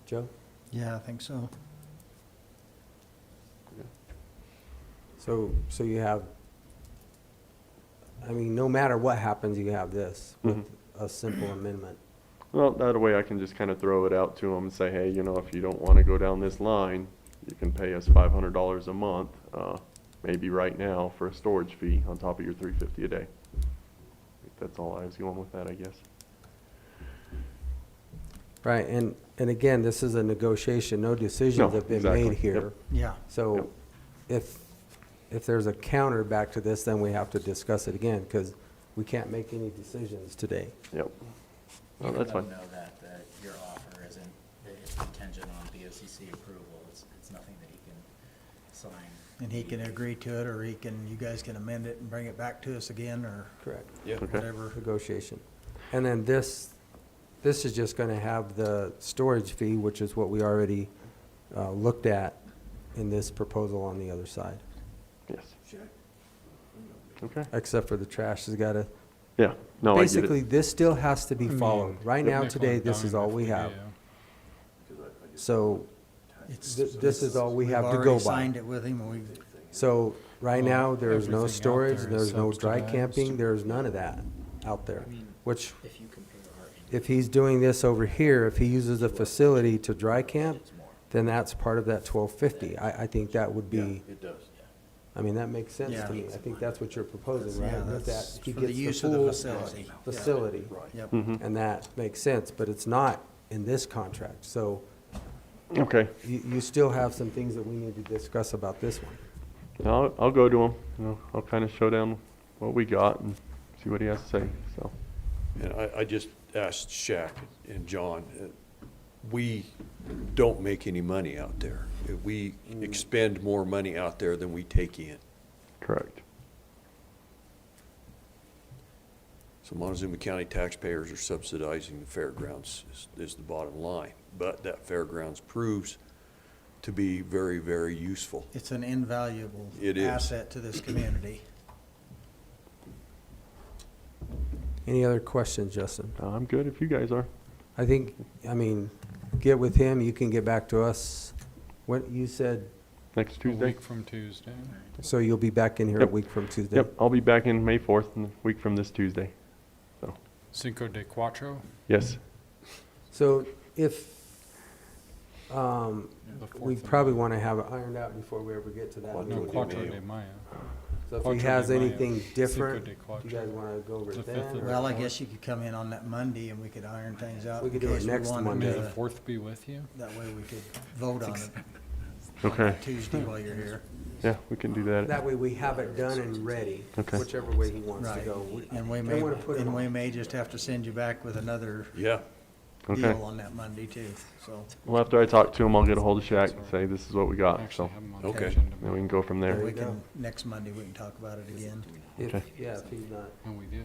Joe? Yeah, I think so. So you have, I mean, no matter what happens, you have this with a simple amendment. Well, that way I can just kind of throw it out to them and say, hey, if you don't want to go down this line, you can pay us $500 a month, maybe right now for a storage fee on top of your $350 a day. I think that's all I was going with that, I guess. Right, and again, this is a negotiation, no decisions No, have been exactly. made here. Yeah. Mm-hmm. So if there's a counter back to this, then we have to discuss it again, because we can't make any decisions today. Yep. You Oh, can that's let him fine. know that your offer isn't, that it's contingent on BOCC approval. It's nothing that he can sign. And he can agree to it, or you guys can amend it and bring it back to us again, or Correct. Yeah. Okay. whatever. Negotiation. And then this is just gonna have the storage fee, which is what we already looked at in this proposal on the other side. Yes. Okay. Except for the trash has gotta, Yeah, no, I get basically, it. this still has to be followed. Right now, Nickel today, and this is dime all if we have. do. So It's- this is all we have to We've go already by. signed it with him, and we, So right Well, now, there's no everything out storage, there is there's no dry subsidized. camping, there's none of that out there. I mean, Which, if you compare our. if he's doing this over here, if he uses a facility to dry camp, It's more. then that's part of that 1250. I think that would Yeah, be, it does. I mean, that makes sense Yeah. to me. I think that's what you're proposing, yeah, right? With that's that, he for the gets use the of the full facility. facility, Yep. Mhm. and that makes sense, but it's not in this contract. So Okay. you still have some things that we need to discuss about this one. I'll go to him, I'll kind of show down what we got and see what he has to say, so. And I just asked Shaq and John, we don't make any money out there. We expend more money out there than we take in. Correct. So Montezuma County taxpayers are subsidizing the fairgrounds is the bottom line. But that fairgrounds proves to be very, very useful. It's an invaluable It is. asset to this community. Any other questions, Justin? I'm good if you guys are. I think, I mean, get with him, you can get back to us. What, you said, Next A Tuesday? week from Tuesday. so you'll be back in here a Yep. week from Tuesday? Yep, I'll be back in May 4th, a week from this Tuesday. So, Cinco de Cuatro. yes. So if, The we 4th of probably May. want to have it ironed out before we ever get to that. Cuatro No, de Cuatro Mayo. de Mayo. So if Cuatro he de has Mayo. anything Cinco different, de do you Cuatro. guys want to go over The it 5th then? of or- Well, I guess you could come in on that Monday and we could iron things out. We could in do it case we next wanted Monday. May to- the 4th be with you. That way we could vote on it Okay. Tuesday while you're here. Yeah, we can do that. That way we have it done and ready, Okay. whichever way he wants to Right. go. And we don't may, wanna put him and we on. may just have to send you back with another Yeah, Okay. deal on that Monday too, so. Well, after I talk to him, I'll get a hold of Shaq and say, this is what we got, Actually so have 'em on the Okay. agenda, then we can go from there. There We you go. can, next Monday, we can talk about it again. If, Okay. yeah, if he's not, and we do.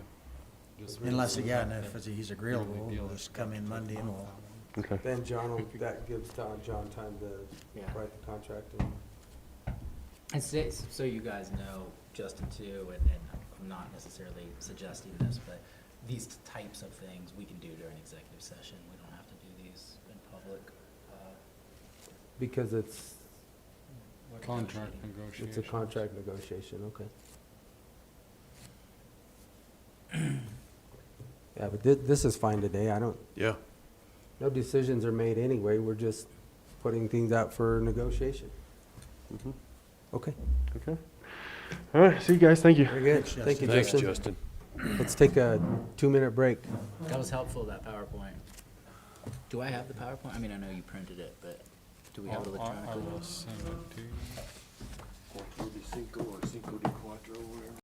Just- Unless, yeah, and if he's agreeable, Yearly deal we'll is just come in Monday and we'll, Okay. then John, that gives John time to Yeah. write the contract and. And so you guys know, Justin too, and I'm not necessarily suggesting this, but these types of things we can do during executive session. We don't have to do these in public. Because it's Contract a negotiations. contract negotiation, okay. Yeah, but this is fine today. I don't, yeah. no decisions are made anyway. We're just putting things out for negotiation. Mhm. Okay, Okay. All right, see you guys, thank you. very good. Thanks, Thank you, Thanks, Justin. Justin. Let's take a 2-minute break. That was helpful, that PowerPoint. Do I have the PowerPoint? I mean, I know you printed it, but do we have it I electronically? will send it to you. Cuatro de Cinco or Cinco de Cuatro, whatever.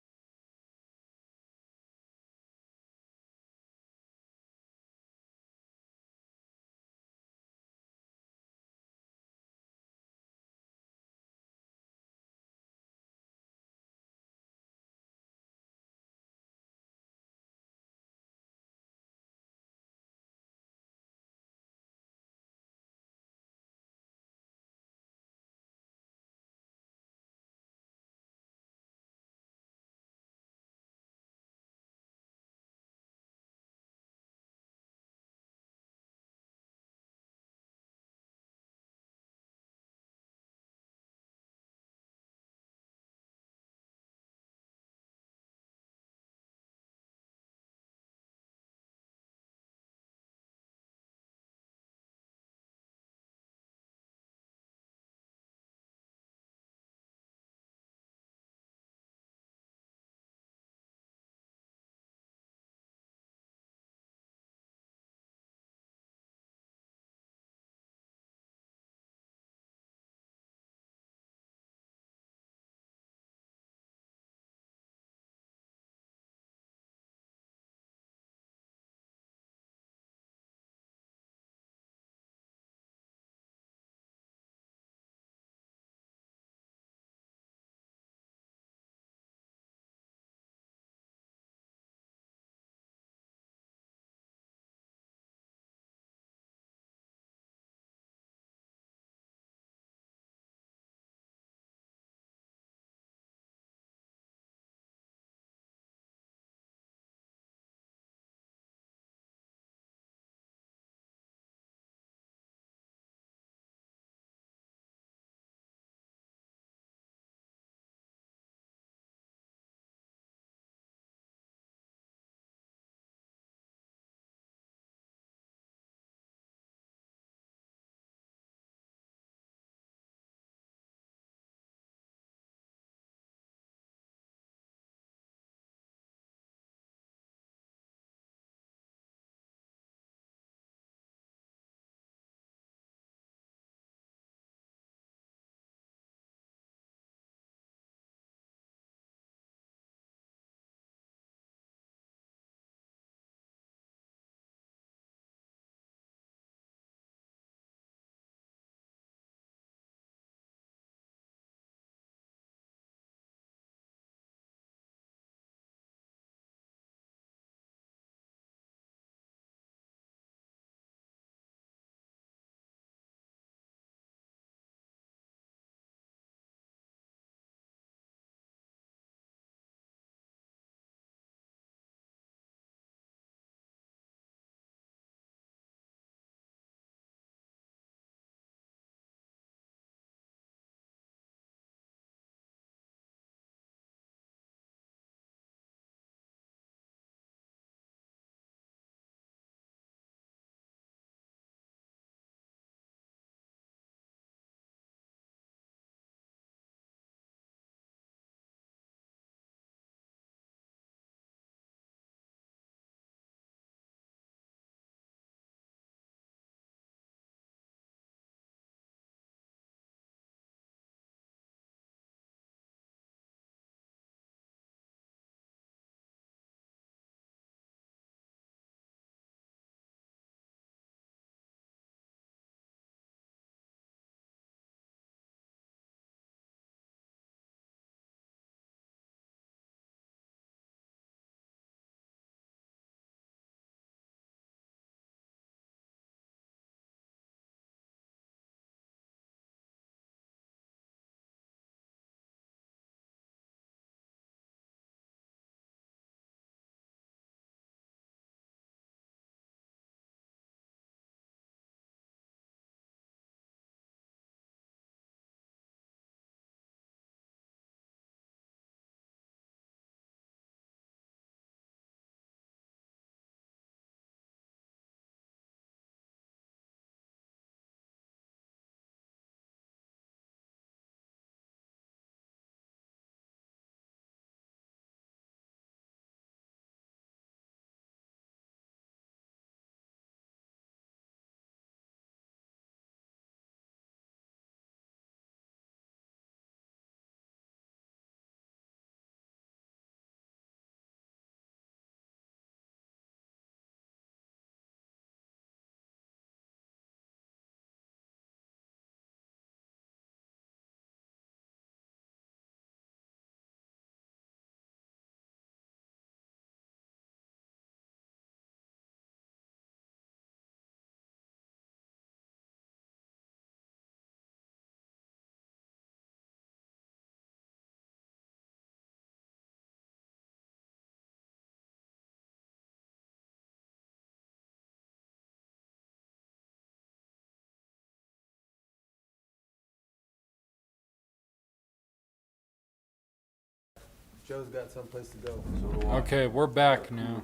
Joe's got someplace to go. So do I. Okay, we're back now.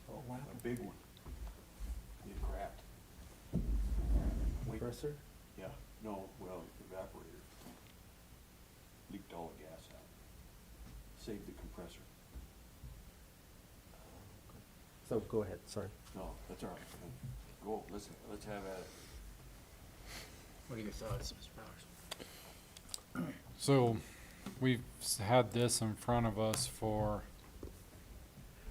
Oh, wow, a big one. It cracked. Wait, Compressor? yeah, no, well, evaporator. Leaked all the gas out. Saved the compressor. So go ahead, sorry. No, that's all right. Go, let's have at it. What are your thoughts, Mr. Powers? So, we've had this in front of us for,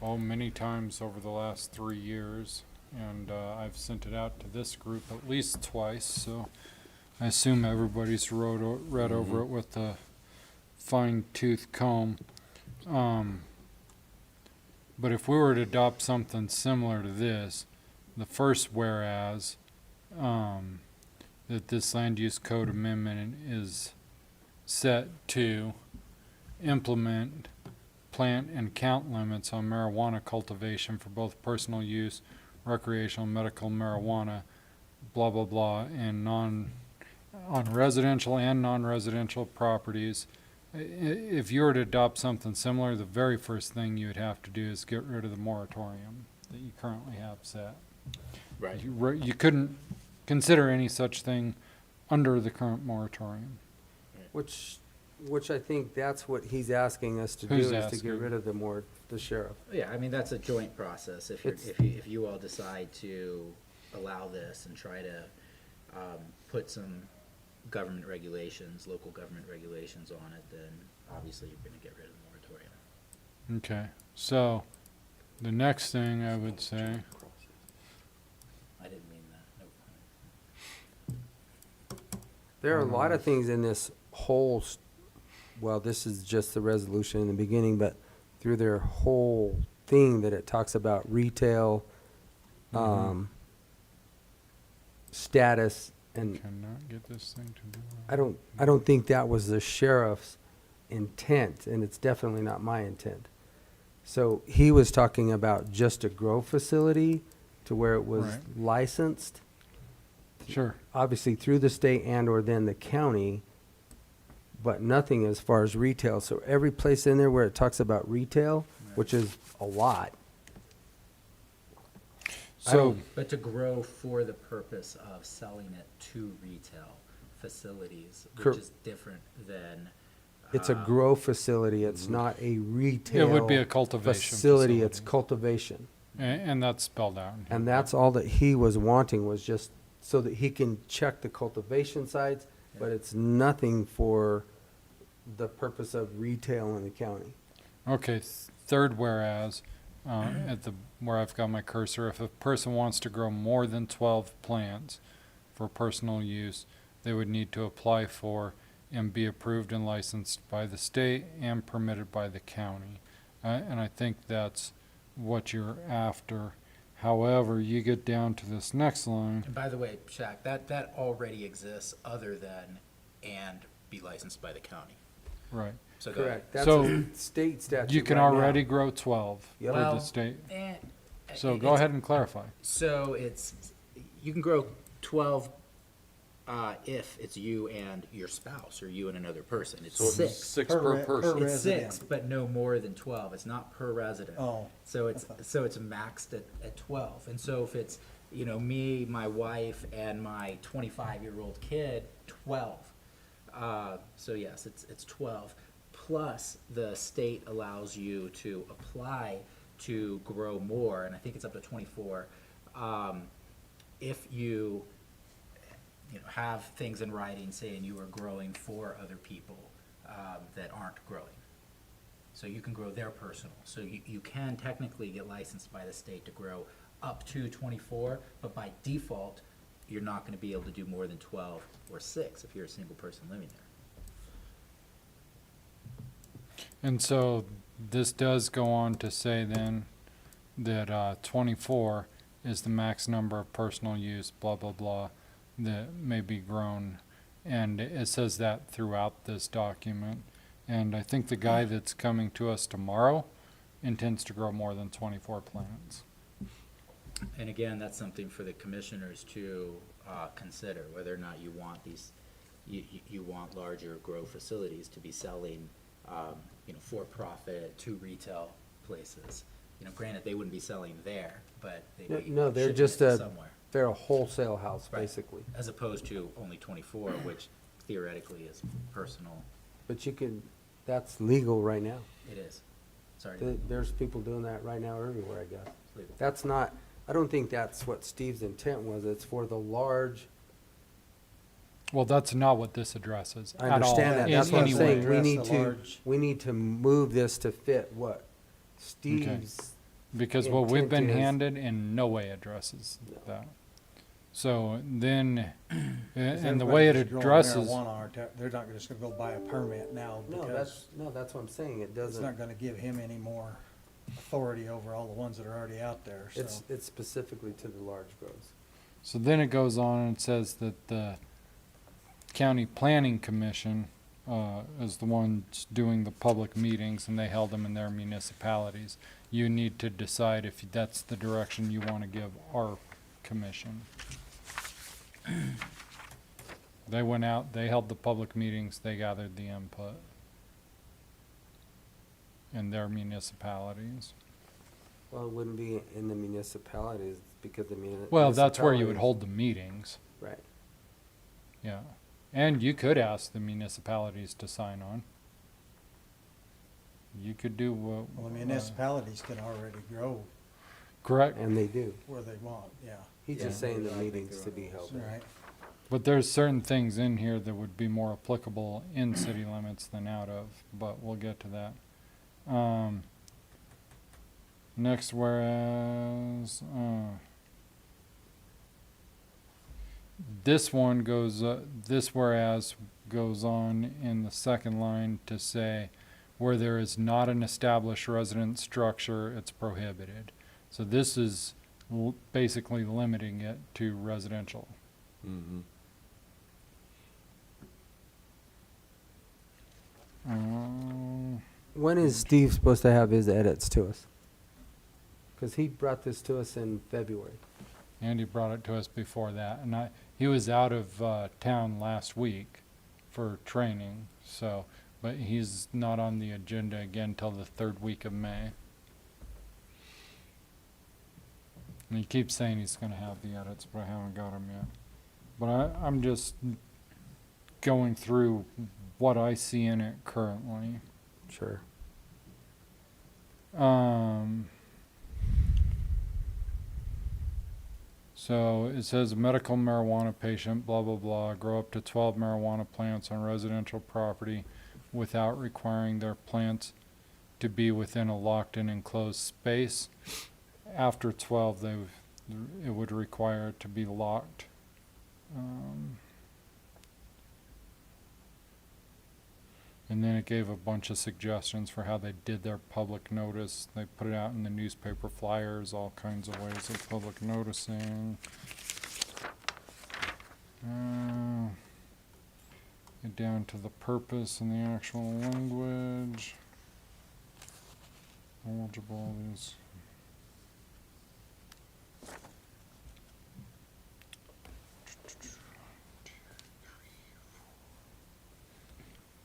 many times over the last 3 years. And I've sent it out to this group at least twice, so I assume everybody's read over it with a fine-tooth comb. But if we were to adopt something similar to this, the first whereas, that this land use code amendment is set to implement plant and count limits on marijuana cultivation for both personal use, recreational, medical marijuana, blah, blah, blah, and on residential and non-residential properties. If you were to adopt something similar, the very first thing you would have to do is get rid of the moratorium that you currently have set. Right. You couldn't consider any such thing under the current moratorium. Which I think that's what he's asking us to do, Who's is to asking? get rid of the sheriff. Yeah, I mean, that's a joint process. If you all decide to allow this and try to put some government regulations, local government regulations on it, then obviously you're going to get rid of the moratorium. Okay, so the next thing I would say, I didn't mean that. No. There are a lot of things in this whole, well, this is just the resolution in the beginning, but through their whole thing that it talks about retail, status, and cannot get this thing to do. I don't think that was the sheriff's intent, and it's definitely not my intent. So he was talking about just a grow facility to where it was Right. licensed, Sure. obviously through the state and or then the county, but nothing as far as retail. So every place in there where it talks about retail, which is a lot. So, But to grow for the purpose of selling it to retail facilities, Cor- which is different than. It's a grow facility, it's not a retail. it would be a cultivation facility, it's cultivation. and that's spelled out. in here. And that's all that he was wanting, was just so that he can check the cultivation sites, but it's nothing for the purpose of retail in the county. Okay, third whereas, where I've got my cursor, if a person wants to grow more than 12 plants for personal use, they would need to apply for and be approved and licensed by the state and permitted by the county. And I think that's what you're after. However, you get down to this next line. And by the way, Shaq, that already exists other than and be licensed by the county. Right. So go ahead. Correct, that's So, a state statute You can right now. already grow 12 Yep. for the Well, state. Eh, So go it's- ahead and clarify. So you can grow 12 if it's you and your spouse or you and another person. It's So it's six. six Per per re- person. per- It's six, resident. but no more than 12. It's not per resident. Oh, So it's, okay. so it's maxed at 12. And so if it's, me, my wife, and my 25-year-old kid, 12. So yes, it's 12. Plus, the state allows you to apply to grow more, and I think it's up to 24, if you have things in writing saying you are growing for other people that aren't growing. So you can grow their personal. So you can technically get licensed by the state to grow up to 24, but by default, you're not going to be able to do more than 12 or 6 if you're a single person living there. And so this does go on to say then that 24 is the max number of personal use, blah, blah, blah, that may be grown. And it says that throughout this document. And I think the guy that's coming to us tomorrow intends to grow more than 24 plants. And again, that's something for the commissioners to consider, whether or not you want these, you want larger grow facilities to be selling for-profit to retail places. Granted, they wouldn't be selling there, but they'd be No, they're shipping just it a, somewhere. they're a wholesale house, Right. basically. As opposed to only 24, which theoretically is personal. But you can, that's legal right now. It is. Sorry. There's people doing that right now everywhere, I guess. It's legal. That's not, I don't think that's what Steve's intent was. It's for the large, Well, that's not what this addresses I at all. understand that. in That's what I'm any way. saying. We Address need the to, large- we need to move this to fit what Steve's, Because what we've been intent is- handed in no way addresses No. that. So then, Because and the way it everybody who's growing addresses, marijuana they're not just gonna go buy a permit now no, because that's what I'm saying. It it's doesn't, not gonna give him any more authority over all the ones that are already out there, so. it's specifically to the large grows. so then it goes on and says that the county planning commission, is the ones doing the public meetings, and they held them in their municipalities. You need to decide if that's the direction you want to give our commission. They went out, they held the public meetings, they gathered the input in their municipalities. Well, it wouldn't be in the municipalities because the Well, that's where you would municipalities- hold the meetings, Right. yeah. And you could ask the municipalities to sign on. You could do what. Well, the municipalities can already grow Correct, And they do. where they want, yeah, He's Yeah, just saying the I think meetings they're to be on held. those. right. but there's certain things in here that would be more applicable in city limits than out of, but we'll get to that. Next, whereas, this one goes, this whereas goes on in the second line to say, where there is not an established residence structure, it's prohibited. So this is basically limiting it to residential. Mhm. When is Steve supposed to have his edits to us? Because he brought this to us in February. Andy brought it to us before that, and he was out of town last week for training, so, but he's not on the agenda again till the third week of May. And he keeps saying he's gonna have the edits, but I haven't got them yet. But I'm just going through what I see in it currently. Sure. So it says a medical marijuana patient, blah, blah, blah, grow up to 12 marijuana plants on residential property without requiring their plants to be within a locked and enclosed space. After 12, it would require it to be locked. And then it gave a bunch of suggestions for how they did their public notice. They put it out in the newspaper flyers, all kinds of ways of public noticing. Get down to the purpose and the actual language. Eligible is.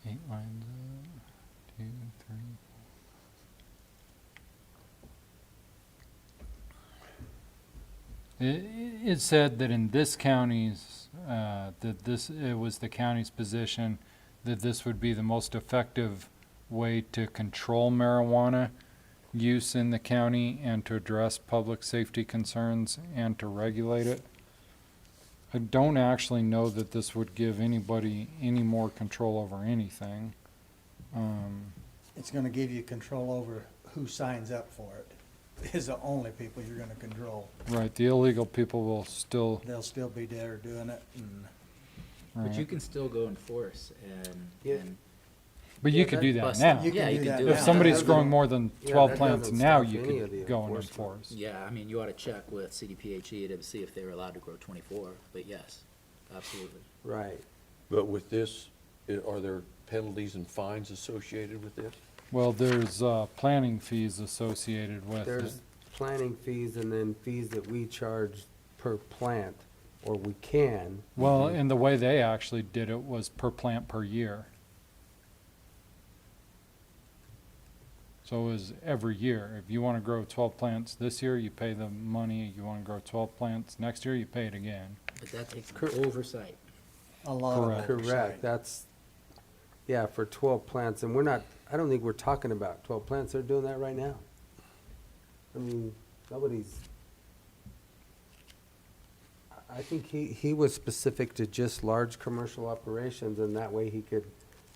Eight lines up. 2, 3. It said that in this county's, it was the county's position that this would be the most effective way to control marijuana use in the county and to address public safety concerns and to regulate it. I don't actually know that this would give anybody any more control over anything. It's gonna give you control over who signs up for it, is the only people you're gonna control. Right, the illegal people will still, They'll still be there doing it, and But you right. can still go enforce Yeah. and But you could do that bust now. them. You can Yeah, you do can that do now. If it. somebody's doesn't- growing more than yeah, 12 that plants doesn't now, stop you any of could the go and enforcement. enforce. Yeah, I mean, you ought to check with CDPHE to see if they're allowed to grow 24, but yes, absolutely. Right. But with this, are there penalties and fines associated with this? Well, there's planning fees associated with it. There's planning fees and then fees that we charge per plant, or we can. Well, and the way they actually did it was per plant per year. So is every year. If you want to grow 12 plants this year, you pay the money. You want to grow 12 plants next year, you pay it again. But that takes Cor- oversight. A lot of Correct. oversight. Correct, that's, yeah, for 12 plants, and we're not, I don't think we're talking about 12 plants, they're doing that right now. I mean, nobody's, I think he was specific to just large commercial operations, and that way he could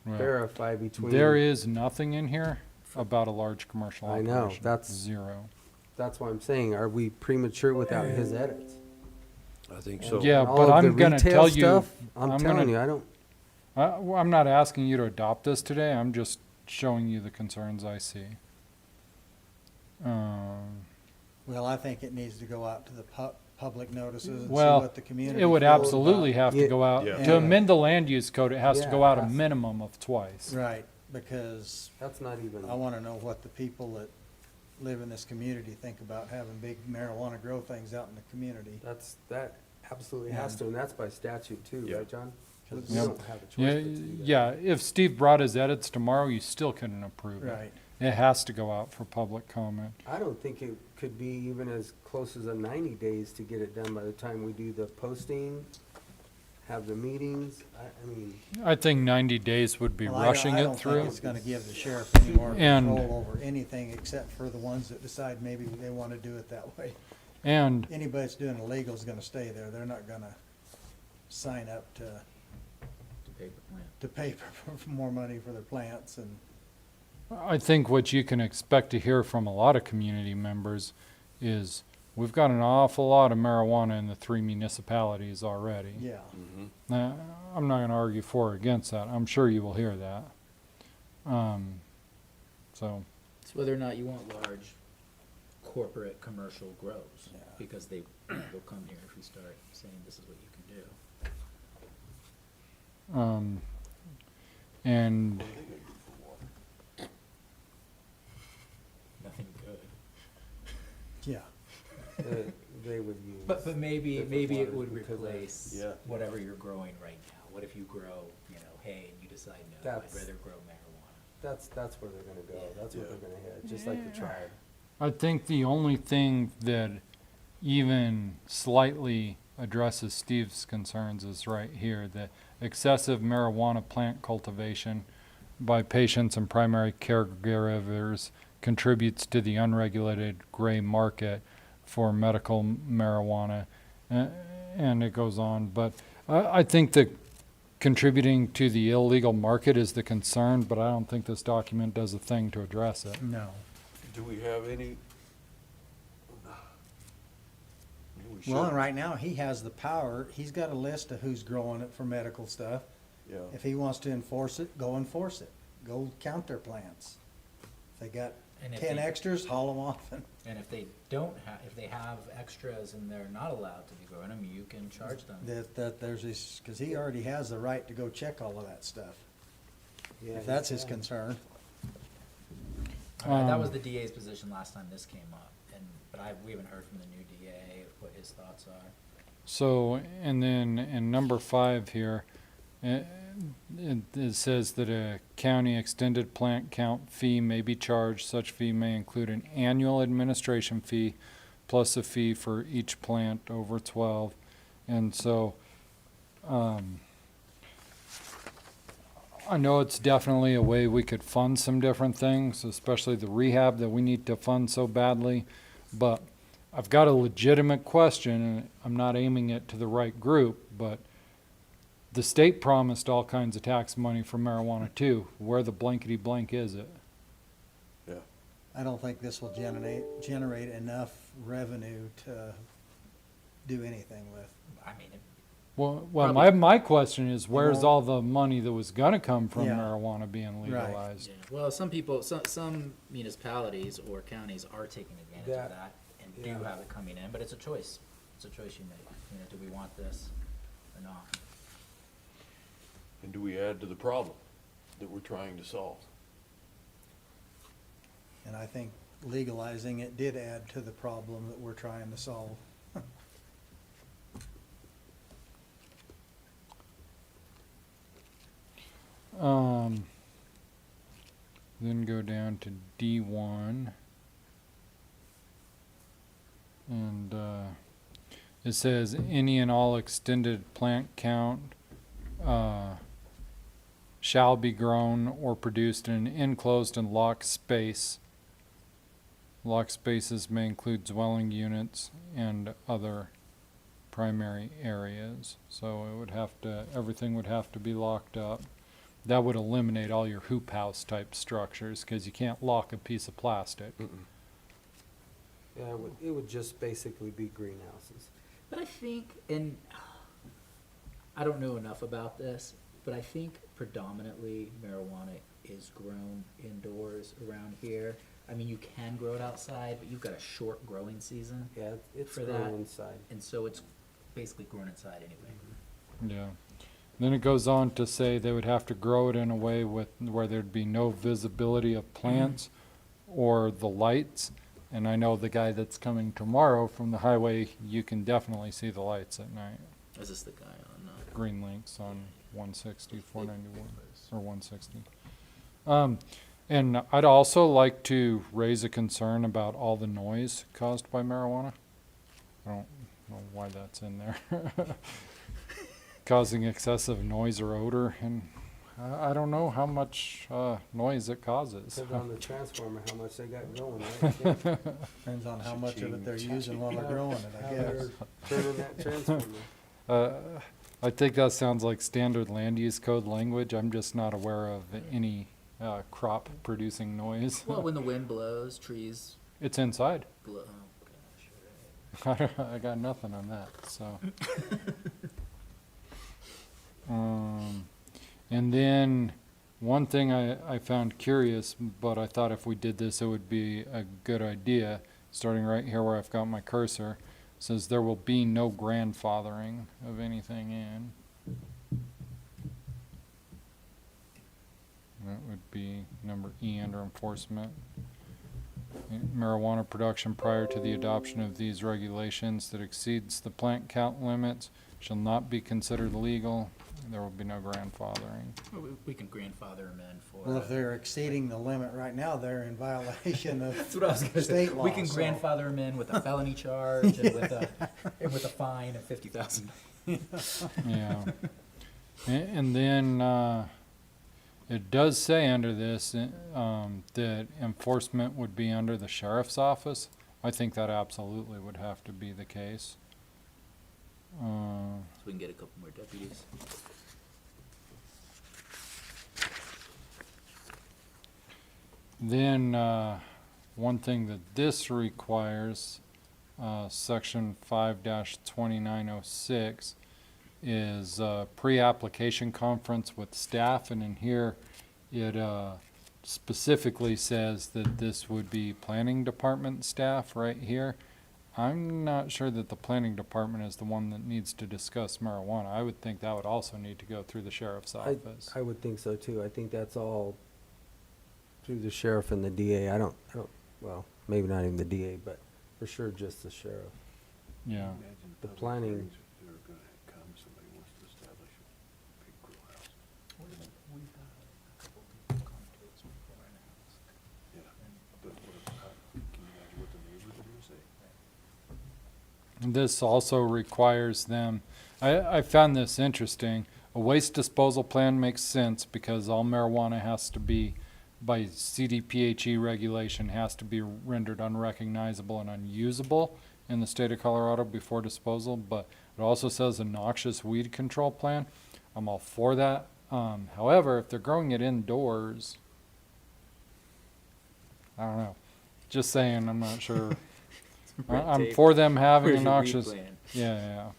Well, verify between. There is nothing in here about a large commercial I operation. know, that's- Zero. That's why I'm saying, are we premature without his edits? I think so. Yeah, And all but of the I'm gonna retail tell you, stuff, I'm I'm telling gonna- you, I don't, Well, I'm not asking you to adopt this today. I'm just showing you the concerns I see. Well, I think it needs to go out to the public notices and see Well, what the community it would feels absolutely about- have to Yeah. go out, Yeah. to Yeah. amend the land use code, it has to Yeah, go out it a has to. minimum of twice. Right, because that's not even, I wanna know what the people that live in this community think about having big marijuana grow things out in the community. that absolutely has to, and that's by statute too, Yeah. right, John? We Yep. don't have a choice Yeah, but to do that. yeah, if Steve brought his edits tomorrow, you still couldn't approve it. Right, It has to go out for public comment. I don't think it could be even as close as a 90 days to get it done by the time we do the posting, have the meetings, I mean, I think 90 days would be Well, rushing I it don't think through. it's gonna give the sheriff any more And- control over anything except for the ones that decide maybe they wanna do it that way. And Anybody that's doing illegal is gonna stay there, they're not gonna sign up to Paper plant. pay for more money for their plants and, I think what you can expect to hear from a lot of community members is, we've got an awful lot of marijuana in the 3 municipalities already. yeah. Now, I'm not gonna argue for or against that. I'm sure you will hear that. So, It's whether or not you want large corporate commercial grows, Yeah. because they'll come here if you start saying this is what you can do. and Nothing good. Yeah, they would use. But maybe different it waters would because of- replace Yeah. whatever you're growing right now. What if you grow, hay, and you decide, no, I'd That's- rather grow marijuana? That's where they're gonna go, that's where Yeah. they're gonna head, just like the tribe. I think the only thing that even slightly addresses Steve's concerns is right here, that excessive marijuana plant cultivation by patients and primary caregivers contributes to the unregulated gray market for medical marijuana, and it goes on. But I think that contributing to the illegal market is the concern, but I don't think this document does a thing to address it. no. Do we have any? We Well, and should. right now, he has the power, he's got a list of who's growing it for medical stuff. Yeah. If he wants to enforce it, go enforce it. Go count their plants. If they got And if 10 they- extras, haul them off and, And if they if they have extras and they're not allowed to be growing them, you can charge them. that there's this, cause he already has the right to go check all of that stuff. Yeah, If that's he's his got- concern. That was Um, the DA's position last time this came up, but we haven't heard from the new DA of what his thoughts are. So, and then in number 5 here, it says that a county extended plant count fee may be charged. Such fee may include an annual administration fee plus a fee for each plant over 12. And so, I know it's definitely a way we could fund some different things, especially the rehab that we need to fund so badly. But I've got a legitimate question, and I'm not aiming it to the right group, but the state promised all kinds of tax money for marijuana too. Where the blankety blank is it? Yeah. I don't think this will generate enough revenue to do anything with. I mean, Well, Probably- my question is, where's won't- all the money that was gonna come from Yeah. marijuana being Right. legalized? yeah. Well, some municipalities or counties are taking advantage of that and do Yeah. have it coming in, but it's a choice. It's a choice you make. Do we want this or not? And do we add to the problem that we're trying to solve? And I think legalizing it did add to the problem that we're trying to solve. Then go down to D1. And it says any and all extended plant count shall be grown or produced in an enclosed and locked space. Locked spaces may include dwelling units and other primary areas. So it would have to, everything would have to be locked up. That would eliminate all your hoop house type structures because you can't lock a piece of plastic. Yeah, it would just basically be greenhouses. But I think, and I don't know enough about this, but I think predominantly marijuana is grown indoors around here. I mean, you can grow it outside, but you've got a short growing season. Yeah, it's For grown that. inside. And so it's basically grown inside anyway. Yeah. Then it goes on to say they would have to grow it in a way where there'd be no visibility of plants or the lights. And I know the guy that's coming tomorrow from the highway, you can definitely see the lights at night. Is this the guy on Green links on 160, 491, or 160. And I'd also like to raise a concern about all the noise caused by marijuana. I don't know why that's in there. Causing excessive noise or odor, and I don't know how much noise it causes. Depends on the transformer, how much they got going, right? Yeah. Depends on how much of it they're using while they're growing it, I How guess. they're turning that transformer. I think that sounds like standard land use code language. I'm just not aware of any crop producing noise. Well, when the wind blows, trees It's inside. blow. Oh, gosh, right. I got nothing on that, so. And then one thing I found curious, but I thought if we did this, it would be a good idea, starting right here where I've got my cursor, says there will be no grandfathering of anything in. That would be number E under enforcement. Marijuana production prior to the adoption of these regulations that exceeds the plant count limits shall not be considered legal. There will be no grandfathering. Well, we can grandfather them in for. Well, if they're exceeding the limit right now, they're in violation of That's what I was gonna say. state law. We can so- grandfather them in with a felony charge and with a fine of $50,000. Yeah. And then it does say under this that enforcement would be under the sheriff's office. I think that absolutely would have to be the case. So we can get a couple more deputies. Then one thing that this requires, section 5-2906, is pre-application conference with staff, and in here it specifically says that this would be planning department staff right here. I'm not sure that the planning department is the one that needs to discuss marijuana. I would think that would also need to go through the sheriff's office. I would think so too. I think that's all through the sheriff and the DA. I don't, well, maybe not even the DA, but for sure just the sheriff. Yeah. The planning, They're gonna come, somebody wants to establish a big grill house. We've had a couple people come to us before and ask. Yeah, but can you imagine what the neighbors are gonna say? This also requires them, I found this interesting. A waste disposal plan makes sense because all marijuana has to be, by CDPHE regulation, has to be rendered unrecognizable and unusable in the state of Colorado before disposal, but it also says a noxious weed control plan. I'm all for that. However, if they're growing it indoors, I don't know. Just saying, I'm not sure. I'm for them having a Where's your weed noxious, plan? yeah.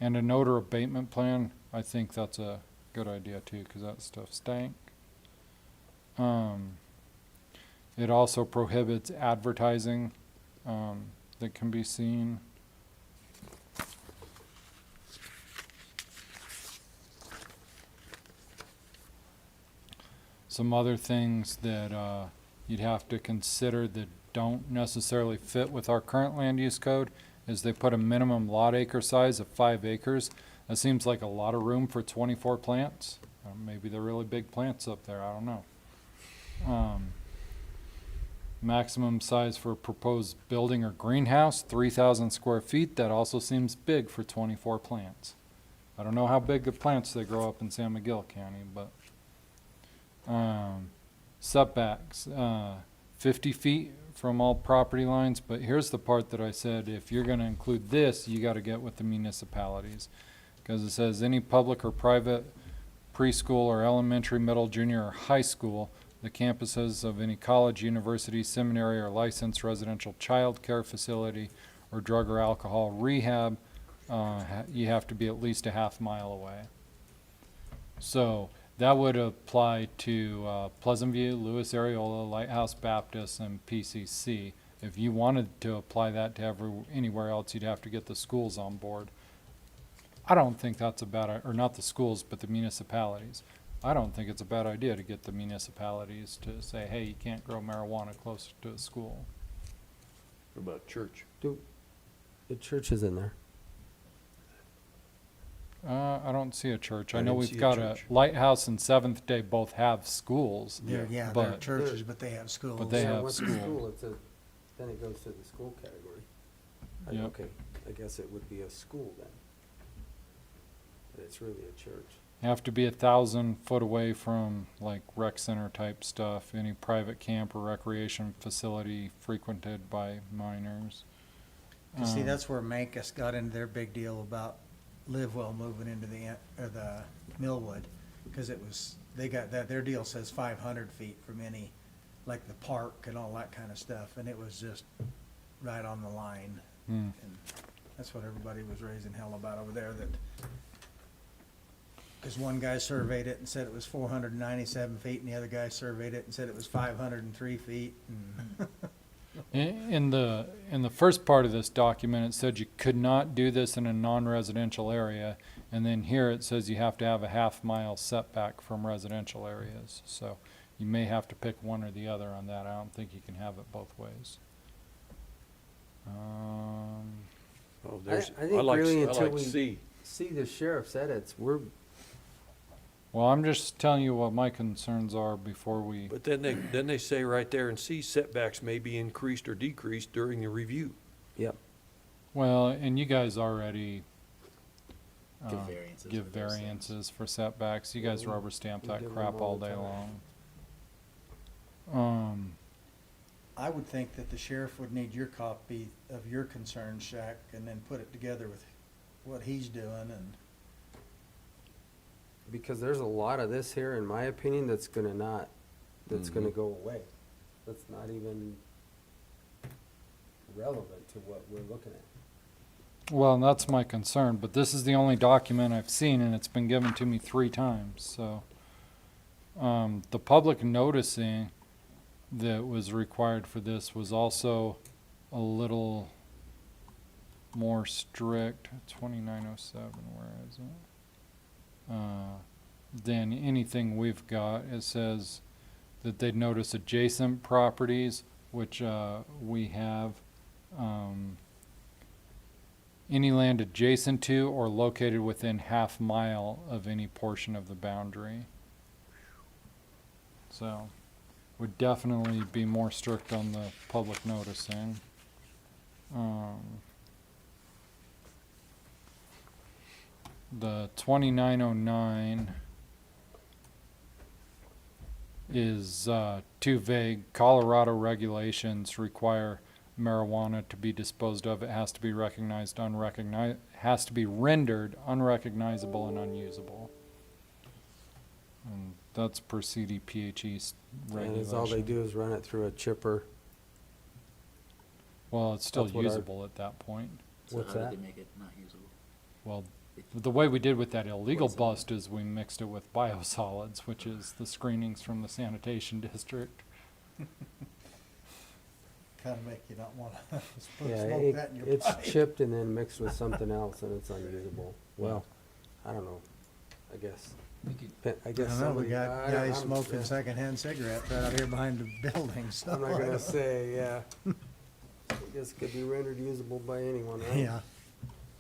And an odor abatement plan, I think that's a good idea too, because that stuff stank. It also prohibits advertising that can be seen. Some other things that you'd have to consider that don't necessarily fit with our current land use code is they put a minimum lot acre size of 5 acres. That seems like a lot of room for 24 plants. Maybe they're really big plants up there, I don't know. Maximum size for proposed building or greenhouse, 3,000 square feet. That also seems big for 24 plants. I don't know how big the plants they grow up in San Miguel County, but setbacks, 50 feet from all property lines. But here's the part that I said, if you're going to include this, you got to get with the municipalities, because it says any public or private preschool or elementary, middle, junior, or high school, the campuses of any college, university, seminary, or licensed residential child care facility or drug or alcohol rehab, you have to be at least a half mile away. So that would apply to Pleasant View, Lewis Areola, Lighthouse Baptist, and PCC. If you wanted to apply that to anywhere else, you'd have to get the schools on board. I don't think that's a bad, or not the schools, but the municipalities. I don't think it's a bad idea to get the municipalities to say, hey, you can't grow marijuana close to a school. What about church? The church is in there. I don't see a church. I know didn't see we've a got a church. Lighthouse and Seventh Day both have schools. They're But- churches, but they have schools. But they Yeah, have once the school. then it goes to the school category. Yep. Okay, I guess it would be a school then. But it's really a church. Have to be 1,000 foot away from like rec center type stuff, any private camp or recreation facility frequented by minors. 'Cause see, that's where Mancus got into their big deal about Livewell moving into the Millwood, because it was, they got that, their deal says 500 feet from any, like the park and all that kind of stuff, and it was just right on the line. Hmm. And that's what everybody was raising hell about over there, that, because one guy surveyed it and said it was 497 feet, and the other guy surveyed it and said it was 503 feet, and In the first part of this document, it said you could not do this in a non-residential area, and then here it says you have to have a half-mile setback from residential areas. So you may have to pick one or the other on that. I don't think you can have it both ways. Oh, there's, I think really I until like we C. see the sheriff's edits, Well, I'm just telling you what my concerns are before we. But then they say right there in C, setbacks may be increased or decreased during the review. yep. Well, and you guys already Give uh, variances give for those things. variances for setbacks. You Yeah, guys we- rubber stamp we that give them crap all all the day time. long. I would think that the sheriff would need your copy of your concern, Shaq, and then put it together with what he's doing, and Because there's a lot of this here, in my opinion, that's gonna go away. That's not even relevant to what we're looking at. Well, and that's my concern, but this is the only document I've seen, and it's been given to me 3 times, so. The public noticing that was required for this was also a little more strict, 2907, where is it? Than anything we've got. It says that they'd notice adjacent properties, which, we have, any land adjacent to or located within half mile of any portion of the boundary. So, would definitely be more strict on the public noticing. The 2909 is too vague. Colorado regulations require marijuana to be disposed of. It has to be recognized, has to be rendered unrecognizable and unusable. And that's per CDPHE And regulation. it's all they do is run it through a chipper. Well, it's still That's what our- usable at that point. So What's how that? did they make it not usable? Well, the way we did with that illegal Poison. bust is we mixed it with biosolids, which is the screenings from the sanitation district. kind of make you not want to Yeah, smoke that in your it's pipe. chipped and then mixed with something else and it's unusable. Well, I don't know, I guess. I I guess don't know, we somebody- got I- guys I'm- smoking yeah. secondhand cigarettes right out here behind the building, so. I'm not I gonna don't- say, yeah. I guess it could be rendered usable by anyone, right? Yeah,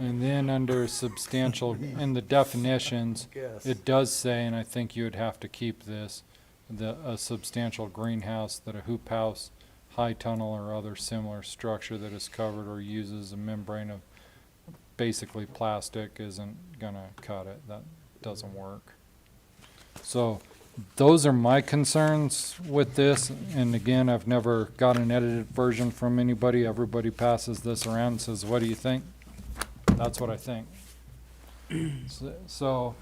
And then under substantial, in the definitions, Guess. it does say, and I think you would have to keep this, a substantial greenhouse, that a hoop house, high tunnel, or other similar structure that is covered or uses a membrane of basically plastic isn't gonna cut it. That doesn't work. So those are my concerns with this. And again, I've never got an edited version from anybody. Everybody passes this around and says, what do you think? That's what I think. So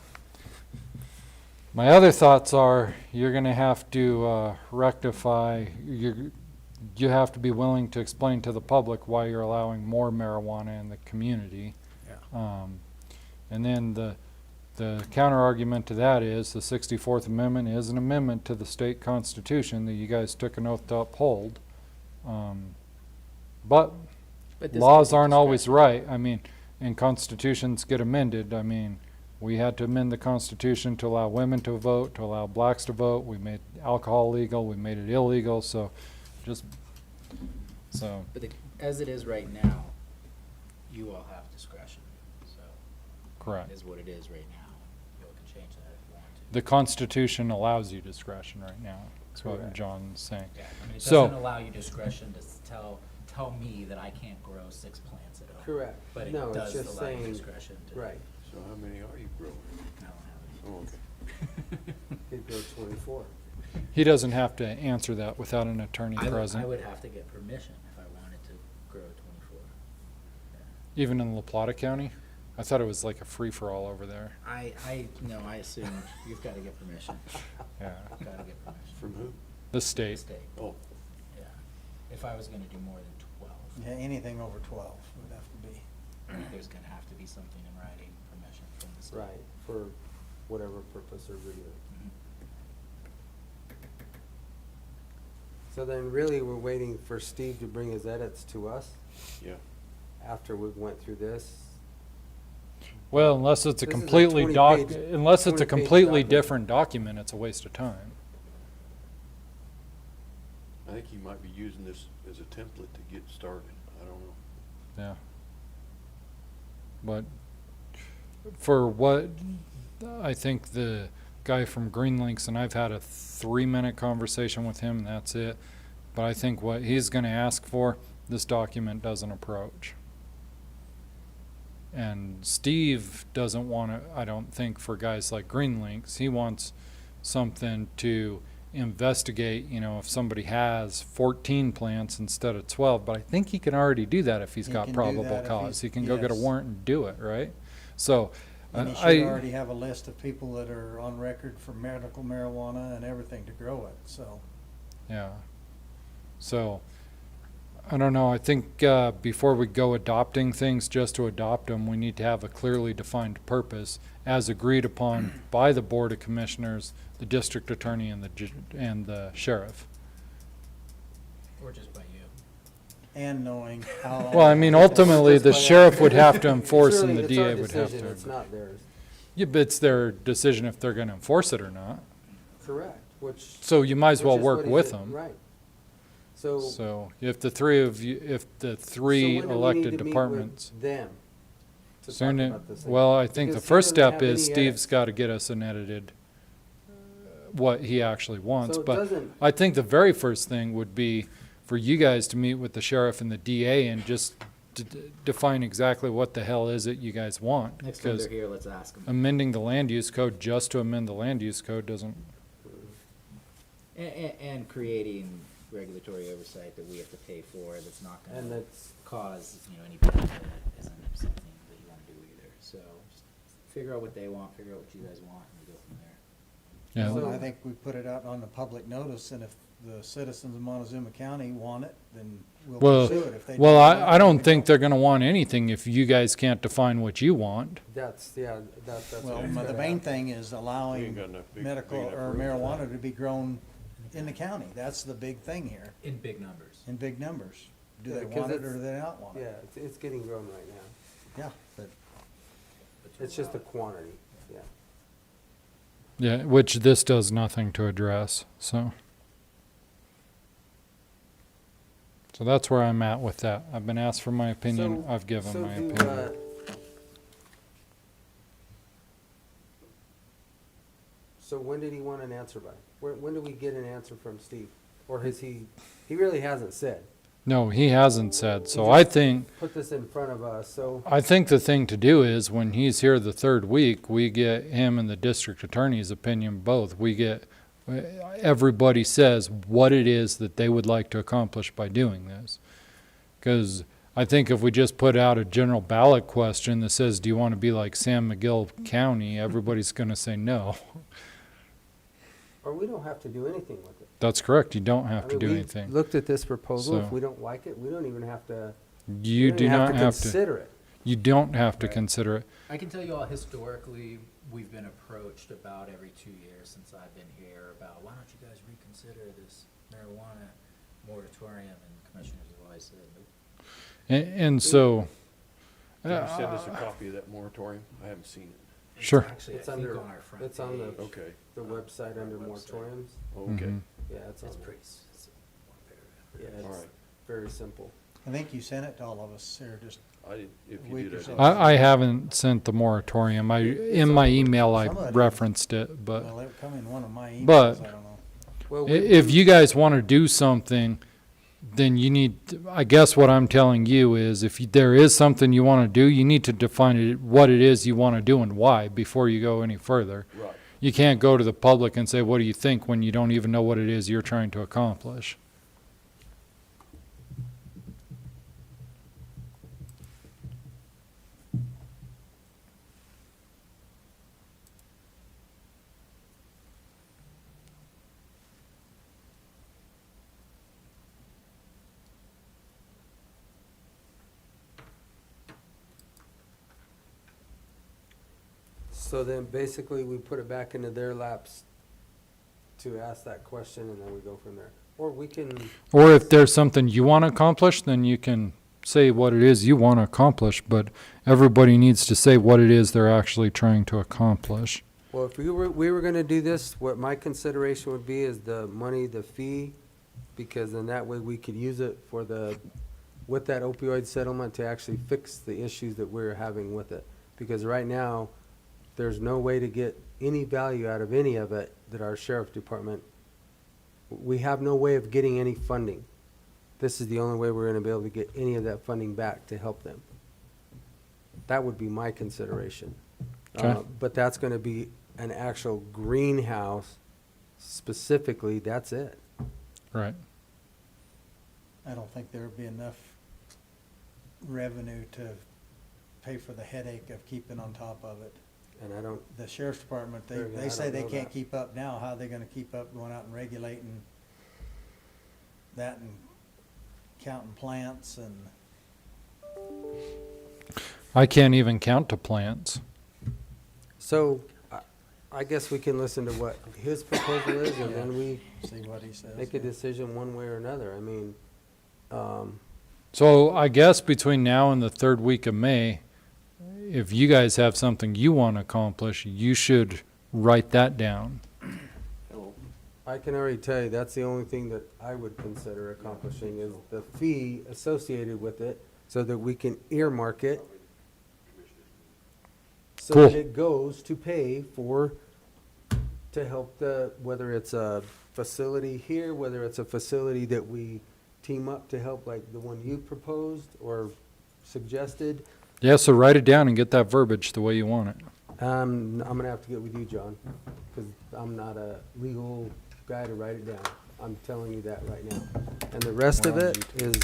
my other thoughts are, you're gonna have to rectify, you have to be willing to explain to the public why you're allowing more marijuana in the community. And then the counter argument to that is the 64th Amendment is an amendment to the state constitution that you guys took an oath to uphold. But But this laws gives you aren't always discretion. right. I mean, and constitutions get amended. I mean, we had to amend the Constitution to allow women to vote, to allow blacks to vote. We made alcohol legal. We made it illegal. So just, so, But as it is right now, you all have discretion, so. correct. It is what it is right now. You all can change that if you want to. The Constitution allows you discretion right now. That's what Correct. John's saying. Yeah, I mean, it So- doesn't allow you discretion to tell me that I can't grow 6 plants at home. Correct. But it No, it's does just allow you saying- discretion to. Right. So how many are you growing? I don't have Oh, okay. He'd go 24. He doesn't have to answer that without an attorney any. I present, would have to get permission if I wanted to grow 24. even in La Plata County. I thought it was like a free-for-all over there. No, I assume you've got to get permission. Yeah, Got to get permission. From who? the The state. state, Oh, yeah. If I was gonna do more than 12, Yeah, anything over 12 would have to be. there's gonna have to be something in writing, permission from the state. Right, for whatever purpose or reason. Mhm. So then really, we're waiting for Steve to bring his edits to us yeah. after we've went through this. Well, unless it's a This is a completely 20-page unless it's a 20-page completely document. different document, it's a waste of time. I think he might be using this as a template to get started. I don't know. Yeah. But for what, I think the guy from Green Links, and I've had a 3-minute conversation with him, and that's it. But I think what he's gonna ask for, this document doesn't approach. And Steve doesn't want to, I don't think, for guys like Green Links, he wants something to investigate, you know, if somebody has 14 plants instead of 12, but I think he can already do that if he's He got can do probable that if cause. he's- He can go get a yes. warrant and do it, right? So, And he I, should already have a list of people that are on record for medical marijuana and everything to grow it, so. yeah. So, I don't know, I think, before we go adopting things just to adopt them, we need to have a clearly defined purpose as agreed upon by the Board of Commissioners, the district attorney, and the sheriff. Or just by you. And knowing how. Well, I mean, ultimately, the sheriff would have to enforce It's and really- the it's our DA would have decision, to. It's not theirs. Yeah, but it's their decision if they're gonna enforce it or not. Correct, which. So you might as well which is work what he with did, them. Right. So. So if the three of you, if the three so when do we need elected to meet with departments. them to Soon talk it- about this thing? well, I think the Because he first doesn't step have is any Steve's edits. gotta get us an edited, what he actually wants. So it But doesn't- I think the very first thing would be for you guys to meet with the sheriff and the DA and just define exactly what the hell is it you guys want. Next time Because they're here, let's ask them. amending the land use code just to amend the land use code doesn't, And creating regulatory oversight that we have to pay for, that's not And gonna that's, cause, any benefit, isn't something that you wanna do either. So, just figure out what they want, figure out what you guys want, and we go from there. yeah. Well, I think we put it out on the public notice, and if the citizens of Montezuma County want it, then we'll Well, pursue it. If they well, don't want I it, don't we think they're gonna want anything if you guys can't define what you want. that's, yeah, that's. Well, what's the gonna main happen. thing is We ain't allowing got enough big- medical big enough or room for marijuana that. to be grown in the county. That's the big thing here, In big numbers. in big numbers. Do Yeah, they 'cause want it it's- or do they not want Yeah, it? it's getting grown right now. Yeah, but but to It's just the allow it. quantity, yeah. Yeah, which this does nothing to address, so. So that's where I'm at with that. I've been asked for my opinion, So- I've given so my do, opinion. So when did he want an answer by? When do we get an answer from Steve? Or has he really hasn't said? No, he hasn't said. So He I just think, Put this in front of us, so. I think the thing to do is when he's here the third week, we get him and the district attorney's opinion both. We get, everybody says what it is that they would like to accomplish by doing this. Because I think if we just put out a general ballot question that says, do you want to be like San Miguel County? Everybody's going to say no. Or we don't have to do anything with it. That's correct. You don't I have to mean, do we anything. Looked at this proposal, if So- we don't like it, we don't even have to. You we don't do even not have to. consider it. You don't have to Right. consider it. I can tell you all historically, we've been approached about every 2 years since I've been here about, why don't you guys reconsider this marijuana moratorium? And commissioners have always said, nope. And so, Can you send us a copy of that moratorium? I haven't seen it. sure. Actually, It's I think under- on our front it's on the- page. Okay, The website under Website. moratoriums, okay, Mhm. yeah, it's on It's there. pretty, it's one paragraph. Yeah, all it's right. very simple. I think you sent it to all of us here, just, I didn't, if Week you or did, so. I haven't sent the moratorium. In my email, I Somebody- referenced it, but well, it come in one of my emails, But- I don't know. Well, if you guys want to do something, then you need, I guess what I'm telling you is if there is something you want to do, you need to define it, what it is you want to do and why before you go any further. right. You can't go to the public and say, what do you think, when you don't even know what it is you're trying to accomplish. So then basically we put it back into their laps to ask that question and then we go from there. Or we can, Or if there's something you want to accomplish, then you can say what it is you want to accomplish, but everybody needs to say what it is they're actually trying to accomplish. well, if we were gonna do this, what my consideration would be is the money, the fee, because then that way we could use it for with that opioid settlement to actually fix the issues that we're having with it. Because right now, there's no way to get any value out of any of it that our sheriff department, we have no way of getting any funding. This is the only way we're gonna be able to get any of that funding back to help them. That would be my consideration. Okay. But that's gonna be an actual greenhouse specifically, that's it. Right. I don't think there'd be enough revenue to pay for the headache of keeping on top of it. And I don't, The sheriff's department, There again, I they say don't they know can't that. keep up now, how are they gonna keep up going out and regulating that and counting plants and, I can't even count to plants. so I guess we can listen to what his proposal is and then we see what he says. make a decision one way or another. I mean, So I guess between now and the third week of May, if you guys have something you want to accomplish, you should write that down. I can already tell you, that's the only thing that I would consider accomplishing is the fee associated with it so that we can earmark it. So that Cool. it goes to pay for, to help whether it's a facility here, whether it's a facility that we team up to help, like the one you proposed or suggested. Yeah, so write it down and get that verbiage the way you want it. I'm gonna have to get with you, John, because I'm not a legal guy to write it down. I'm telling you that right now. And the rest of it is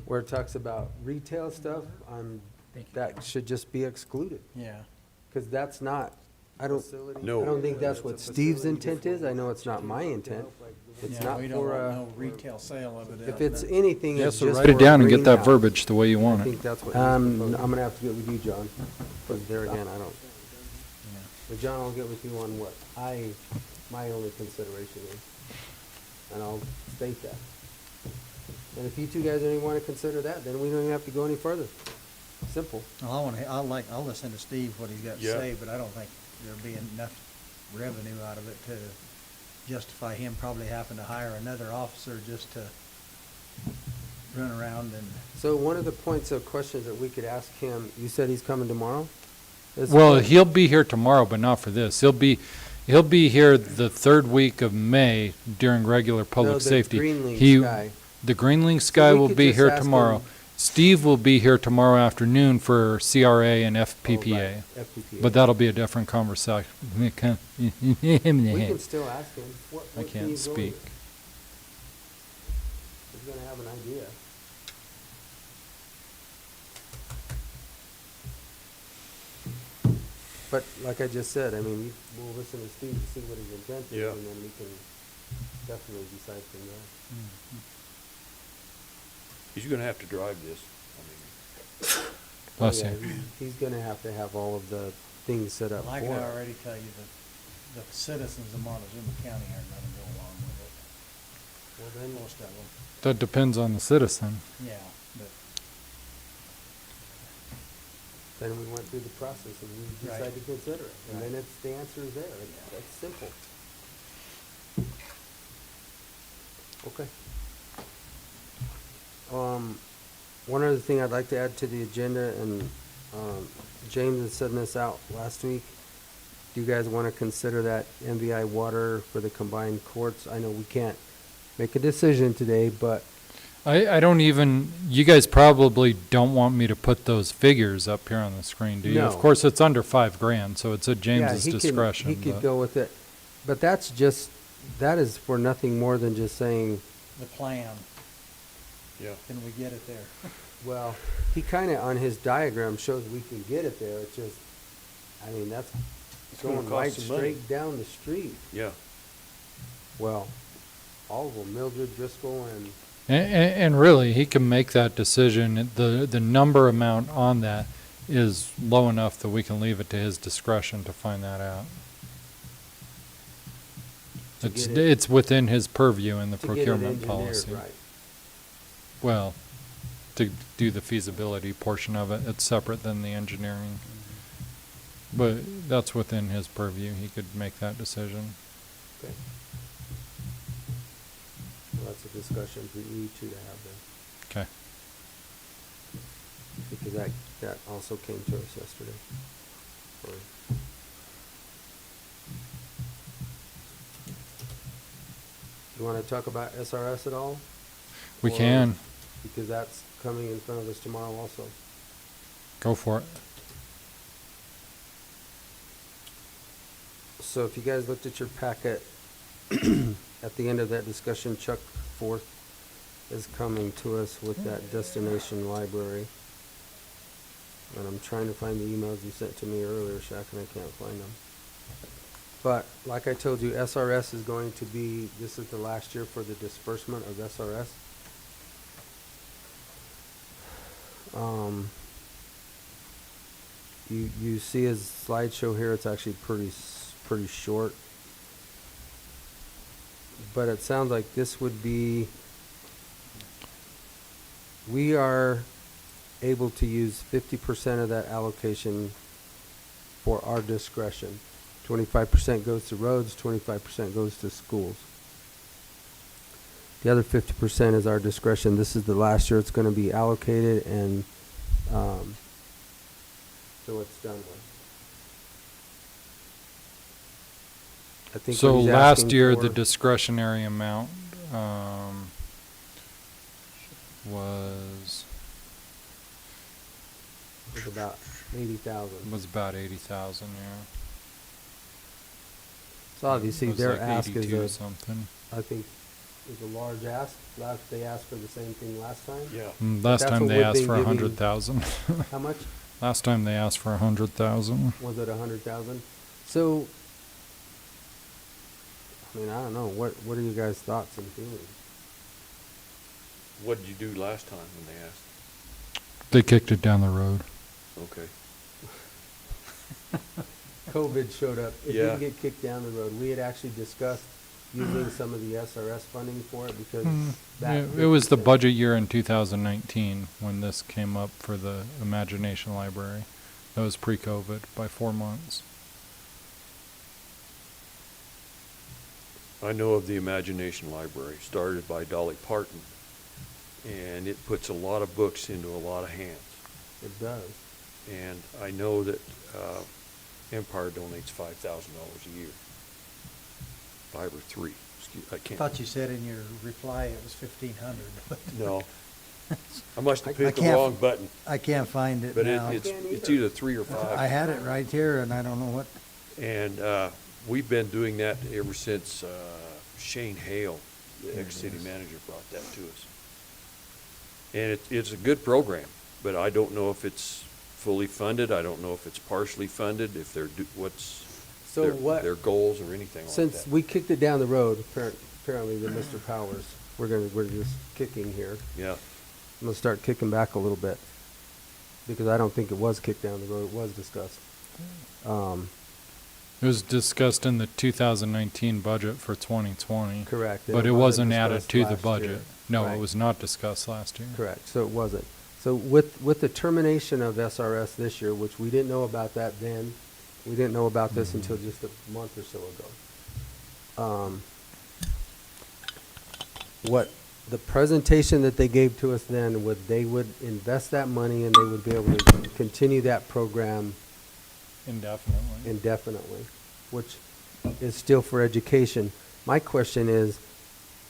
where it talks about retail stuff, Thank you. that should just be excluded. Yeah, Because that's not, I don't No. think that's what Steve's intent is. I know it's not my intent. It's yeah, not we don't for, want no retail sale of it. if it's anything, Yeah, it's so just write it for a down and get that greenhouse. verbiage the way you I want it. think that's what. I'm gonna have to get with you, John, but there again, I don't. But John, I'll get with you on what my only consideration is, and I'll state that. And if you two guys don't even wanna consider that, then we don't even have to go any further. Simple. Well, I'll listen to Steve, what he's got to Yeah. say, but I don't think there'll be enough revenue out of it to justify him probably having to hire another officer just to run around and, So one of the points of questions that we could ask him, you said he's coming tomorrow? Is Well, what- he'll be here tomorrow, but not for this. He'll be here the third week of May during regular No, public the safety. Greenlink He- guy. The Greenlink So guy we will could be just here ask tomorrow. him- Steve will be here tomorrow afternoon for CRA and Oh, FPPA. right, FPPA. But that'll be a different conversation. We can still ask him. I What can can't you go speak. with? He's gonna have an idea. But like I just said, I mean, we'll listen to Steve to see what his intent is, Yeah. and then we can definitely decide from there. He's gonna have to drive this. I mean, Bless Oh, you. yeah, he's gonna have to have all of the things set up Well, I for can it. already tell you that the citizens of Montezuma County aren't gonna go along with it, Well, then, most of them, That depends on the citizen. yeah, but, then we went through the process and we Right. decided to consider it. And then Right. it's, the answer is there. It's simple. Okay. One other thing I'd like to add to the agenda, and, James had sent this out last week. Do you guys want to consider that MVI water for the combined courts? I know we can't make a decision today, but I don't even, you guys probably don't want me to put those figures up here on the screen, do you? Of No. course, it's under $5,000, so it's at yeah, James's he can, discretion. he could but- go with it. But that's just, that is for nothing more than just saying, the plan, yeah. can we get it there? well, he kinda on his diagram shows we can get it there, it's just, I mean, that's It's gonna going cost right some money. straight down the street. Yeah. Well, all of them, Mildred, Driscoll, and, And really, he can make that decision. The number amount on that is low enough that we can leave it to his discretion to find that out. To It's, get it- it's within his purview in the to get it procurement engineered policy. right. Well, to do the feasibility portion of it, it's separate than the engineering. But that's within his purview. He could make that decision. Okay. Well, that's a discussion for you two to have then, Okay. because that also came to us yesterday. Or- You wanna talk about SRS at all? We Or- can. Because that's coming in front of us tomorrow also. Go for it. So if you guys looked at your packet, at the end of that discussion, Chuck Forth is coming to us with that destination library. And I'm trying to find the emails you sent to me earlier, Shaq, and I can't find them. But like I told you, SRS is going to be, this is the last year for the disbursement of SRS. You see his slideshow here, it's actually pretty short. But it sounds like this would be, we are able to use 50% of that allocation for our discretion. 25% goes to roads, 25% goes to schools. The other 50% is our discretion. This is the last year it's gonna be allocated, and, so it's done with. I think So what he's last asking year, the for- discretionary amount, was was about 80,000. about 80,000, yeah. So obviously It was their like ask 82 is something. I think, is a large ask. They asked for the same thing last time. Yeah. Last That's time what they we've asked been for giving- 100,000. How much? Last time they asked for 100,000. Was it 100,000? So, I mean, I don't know. What are you guys' thoughts and feelings? What did you do last time when they asked? They kicked it down the road. Okay. COVID showed up. It Yeah. didn't get kicked down the road. We had actually discussed using some of the SRS funding for it because that. It was the budget year in 2019 when this came up for the Imagination Library. That was pre-COVID by 4 months. I know of the Imagination Library, started by Dolly Parton, and it puts a lot of books into a lot of hands. It does. And I know that Empire donates $5,000 a year. 5 or 3. Excuse, I I can't. thought you said in your reply it was 1,500, but No. I must have I hit the can't- wrong button, I can't find it but now. it's either 3 or 5. I had it right here, and I don't know what, And we've been doing that ever since Shane Hale, the ex-city manager, brought that to us. And it's a good program, but I don't know if it's fully funded. I don't know if it's partially funded, if they're, what's So what- their goals or anything like that. Since we kicked it down the road, apparently to Mr. Powers, we're just kicking here. Yeah, I'm gonna start kicking back a little bit, because I don't think it was kicked down the road, it was discussed. It was discussed in the 2019 budget for 2020. Correct. and But it wasn't added discussed to the last budget. year. No, Right. it was not discussed last year. Correct, so it wasn't. So with the termination of SRS this year, which we didn't know about that then, we didn't know about this until just a month or so ago. What the presentation that they gave to us then, they would invest that money and they would be able to continue that program Indefinitely. indefinitely, which is still for education. My question is,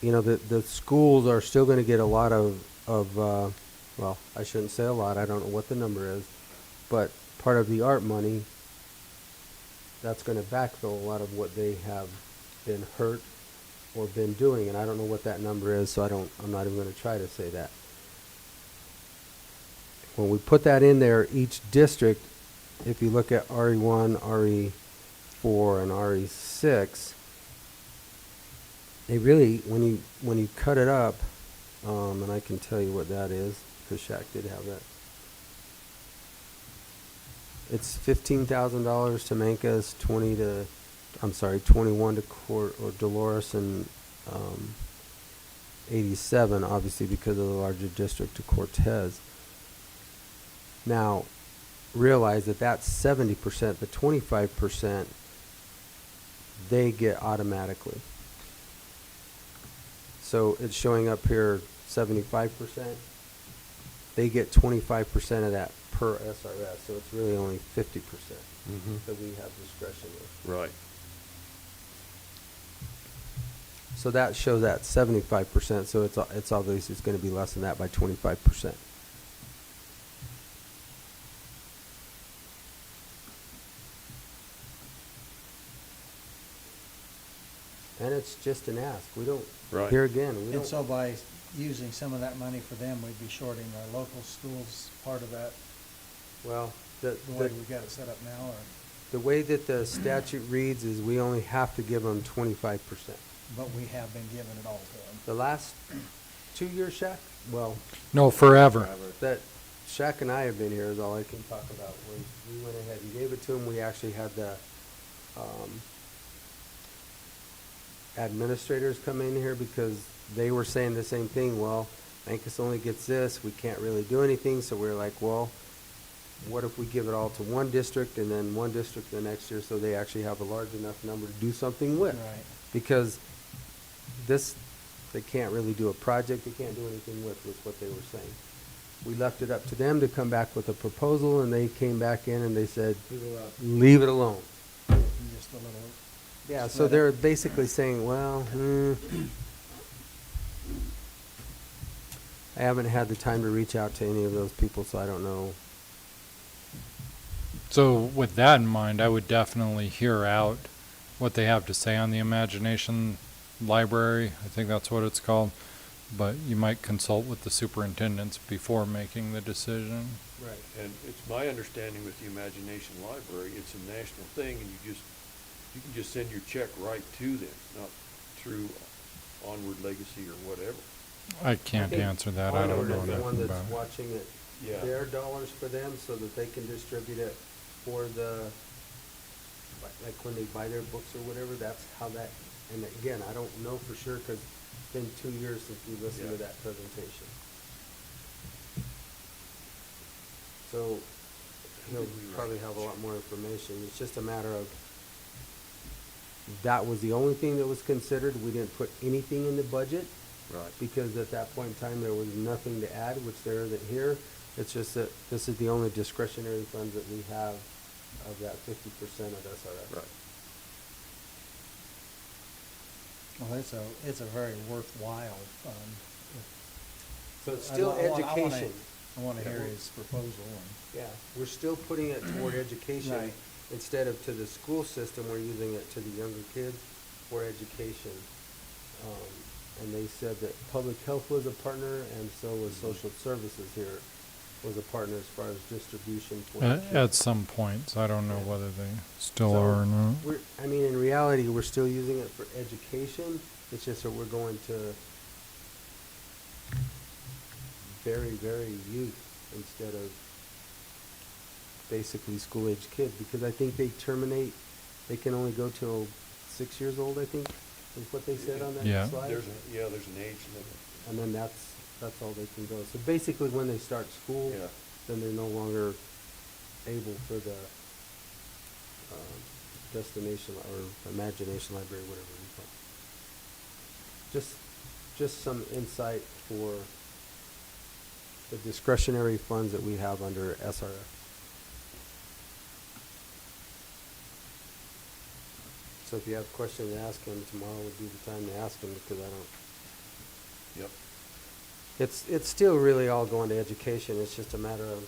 the schools are still gonna get a lot of, well, I shouldn't say a lot, I don't know what the number is, but part of the art money, that's gonna backfill a lot of what they have been hurt or been doing, and I don't know what that number is, so I'm not even gonna try to say that. When we put that in there, each district, if you look at RE1, RE4, and RE6, they really, when you cut it up, and I can tell you what that is, because Shaq did have that. It's $15,000 to Mancos, 21 to Court or Dolores, and 87, obviously because of the larger district, to Cortez. Now, realize that that's 70%, the 25% they get automatically. So it's showing up here 75%. They get 25% of that per SRS, so it's really only 50% that we have discretion with. right. So that shows that 75%, so it's obviously it's going to be less than that by 25%. And it's just an ask. We don't, Right. here again, we and don't. so by using some of that money for them, we'd be shorting our local schools part of that, Well, the way we've got it set up now, or, the way that the statute reads is we only have to give them 25%. but we have been giving it all to them. The last 2 years, Shaq, well, No, forever. that Shaq and I have been here is all I can talk about. We went ahead and gave it to them. We actually had the administrators come in here because they were saying the same thing. Well, Mancos only gets this. We can't really do anything. So we're like, well, what if we give it all to one district and then one district the next year, so they actually have a large enough number to do something with? Right. Because this, they can't really do a project, they can't do anything with, was what they were saying. We left it up to them to come back with a proposal, and they came back in and they said, leave it alone. Just a little, Yeah, so Spread it. they're basically saying, well, I haven't had the time to reach out to any of those people, so I don't know. So with that in mind, I would definitely hear out what they have to say on the Imagination Library. I think that's what it's called. But you might consult with the superintendents before making the decision. Right. And it's my understanding with the Imagination Library, it's a national thing, and you can just send your check right to them, not through Onward Legacy or whatever. I can't answer that. I don't know Onward is the enough one that's about it. watching it, Yeah. their dollars for them, so that they can distribute it for the, like when they buy their books or whatever, that's how that, and again, I don't know for sure, because it's been 2 years since we listened to Yeah. that presentation. So, he'll probably have a lot more information. It's just a matter of, that was the only thing that was considered. We didn't put anything in the budget, Right. because at that point in time, there was nothing to add, which there isn't here. It's just that this is the only discretionary funds that we have of that 50% of SRF. Right. Well, it's a very worthwhile, So it's still education. I want to hear his proposal and. Yeah, we're still putting it toward education. Right. Instead of to the school system, we're using it to the younger kids for education. And they said that public health was a partner, and so was social services here was a partner as far as distribution. for the kids. At some points, I don't know Yeah. whether they still So, are or not. I mean, in reality, we're still using it for education. It's just that we're going to very, very youth instead of basically school-age kid, because I think they can only go till 6 years old, I think, is what they said on that Yeah. slide. There's an age limit. And then that's all they can go. So basically, when they start school, Yeah. then they're no longer able for the destination or imagination library, whatever we call it. Just some insight for the discretionary funds that we have under SRF. So if you have questions to ask him, tomorrow would be the time to ask him, because I don't. Yep. It's still really all going to education. It's just a matter of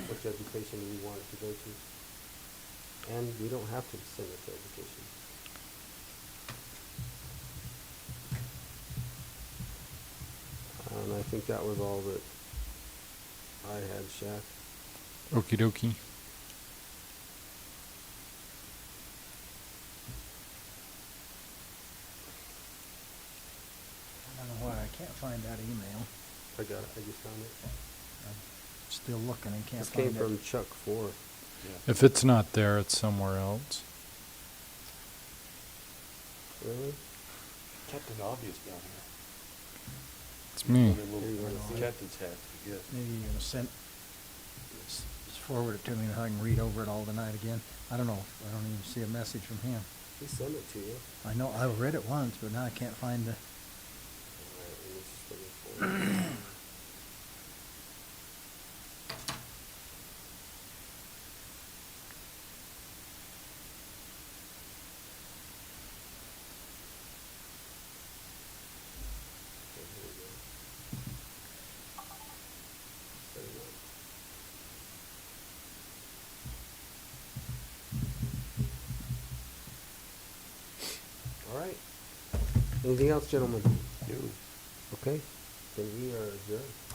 which education do we want it to go to. And we don't have to send it to education. And I think that was all that I had, Shaq. Okie dokie. I don't know why I can't find that email. I got it. I just found it. I'm still looking and can't This came find from it. Chuck Ford. Yeah. If it's not there, it's somewhere else. Really? Captain Obvious down here. It's me. One of them Here, you wanna little see? captain's hat, yes. Maybe you're gonna just forward it to me and I can read over it all tonight again. I don't know. I don't even see a message from him. He sent it to you. I know, I read it once, but now I can't find the, Alright, let me just look it for you. Okay, here we go. There you go. All right. Anything else, gentlemen? You. Okay, then we are adjourned.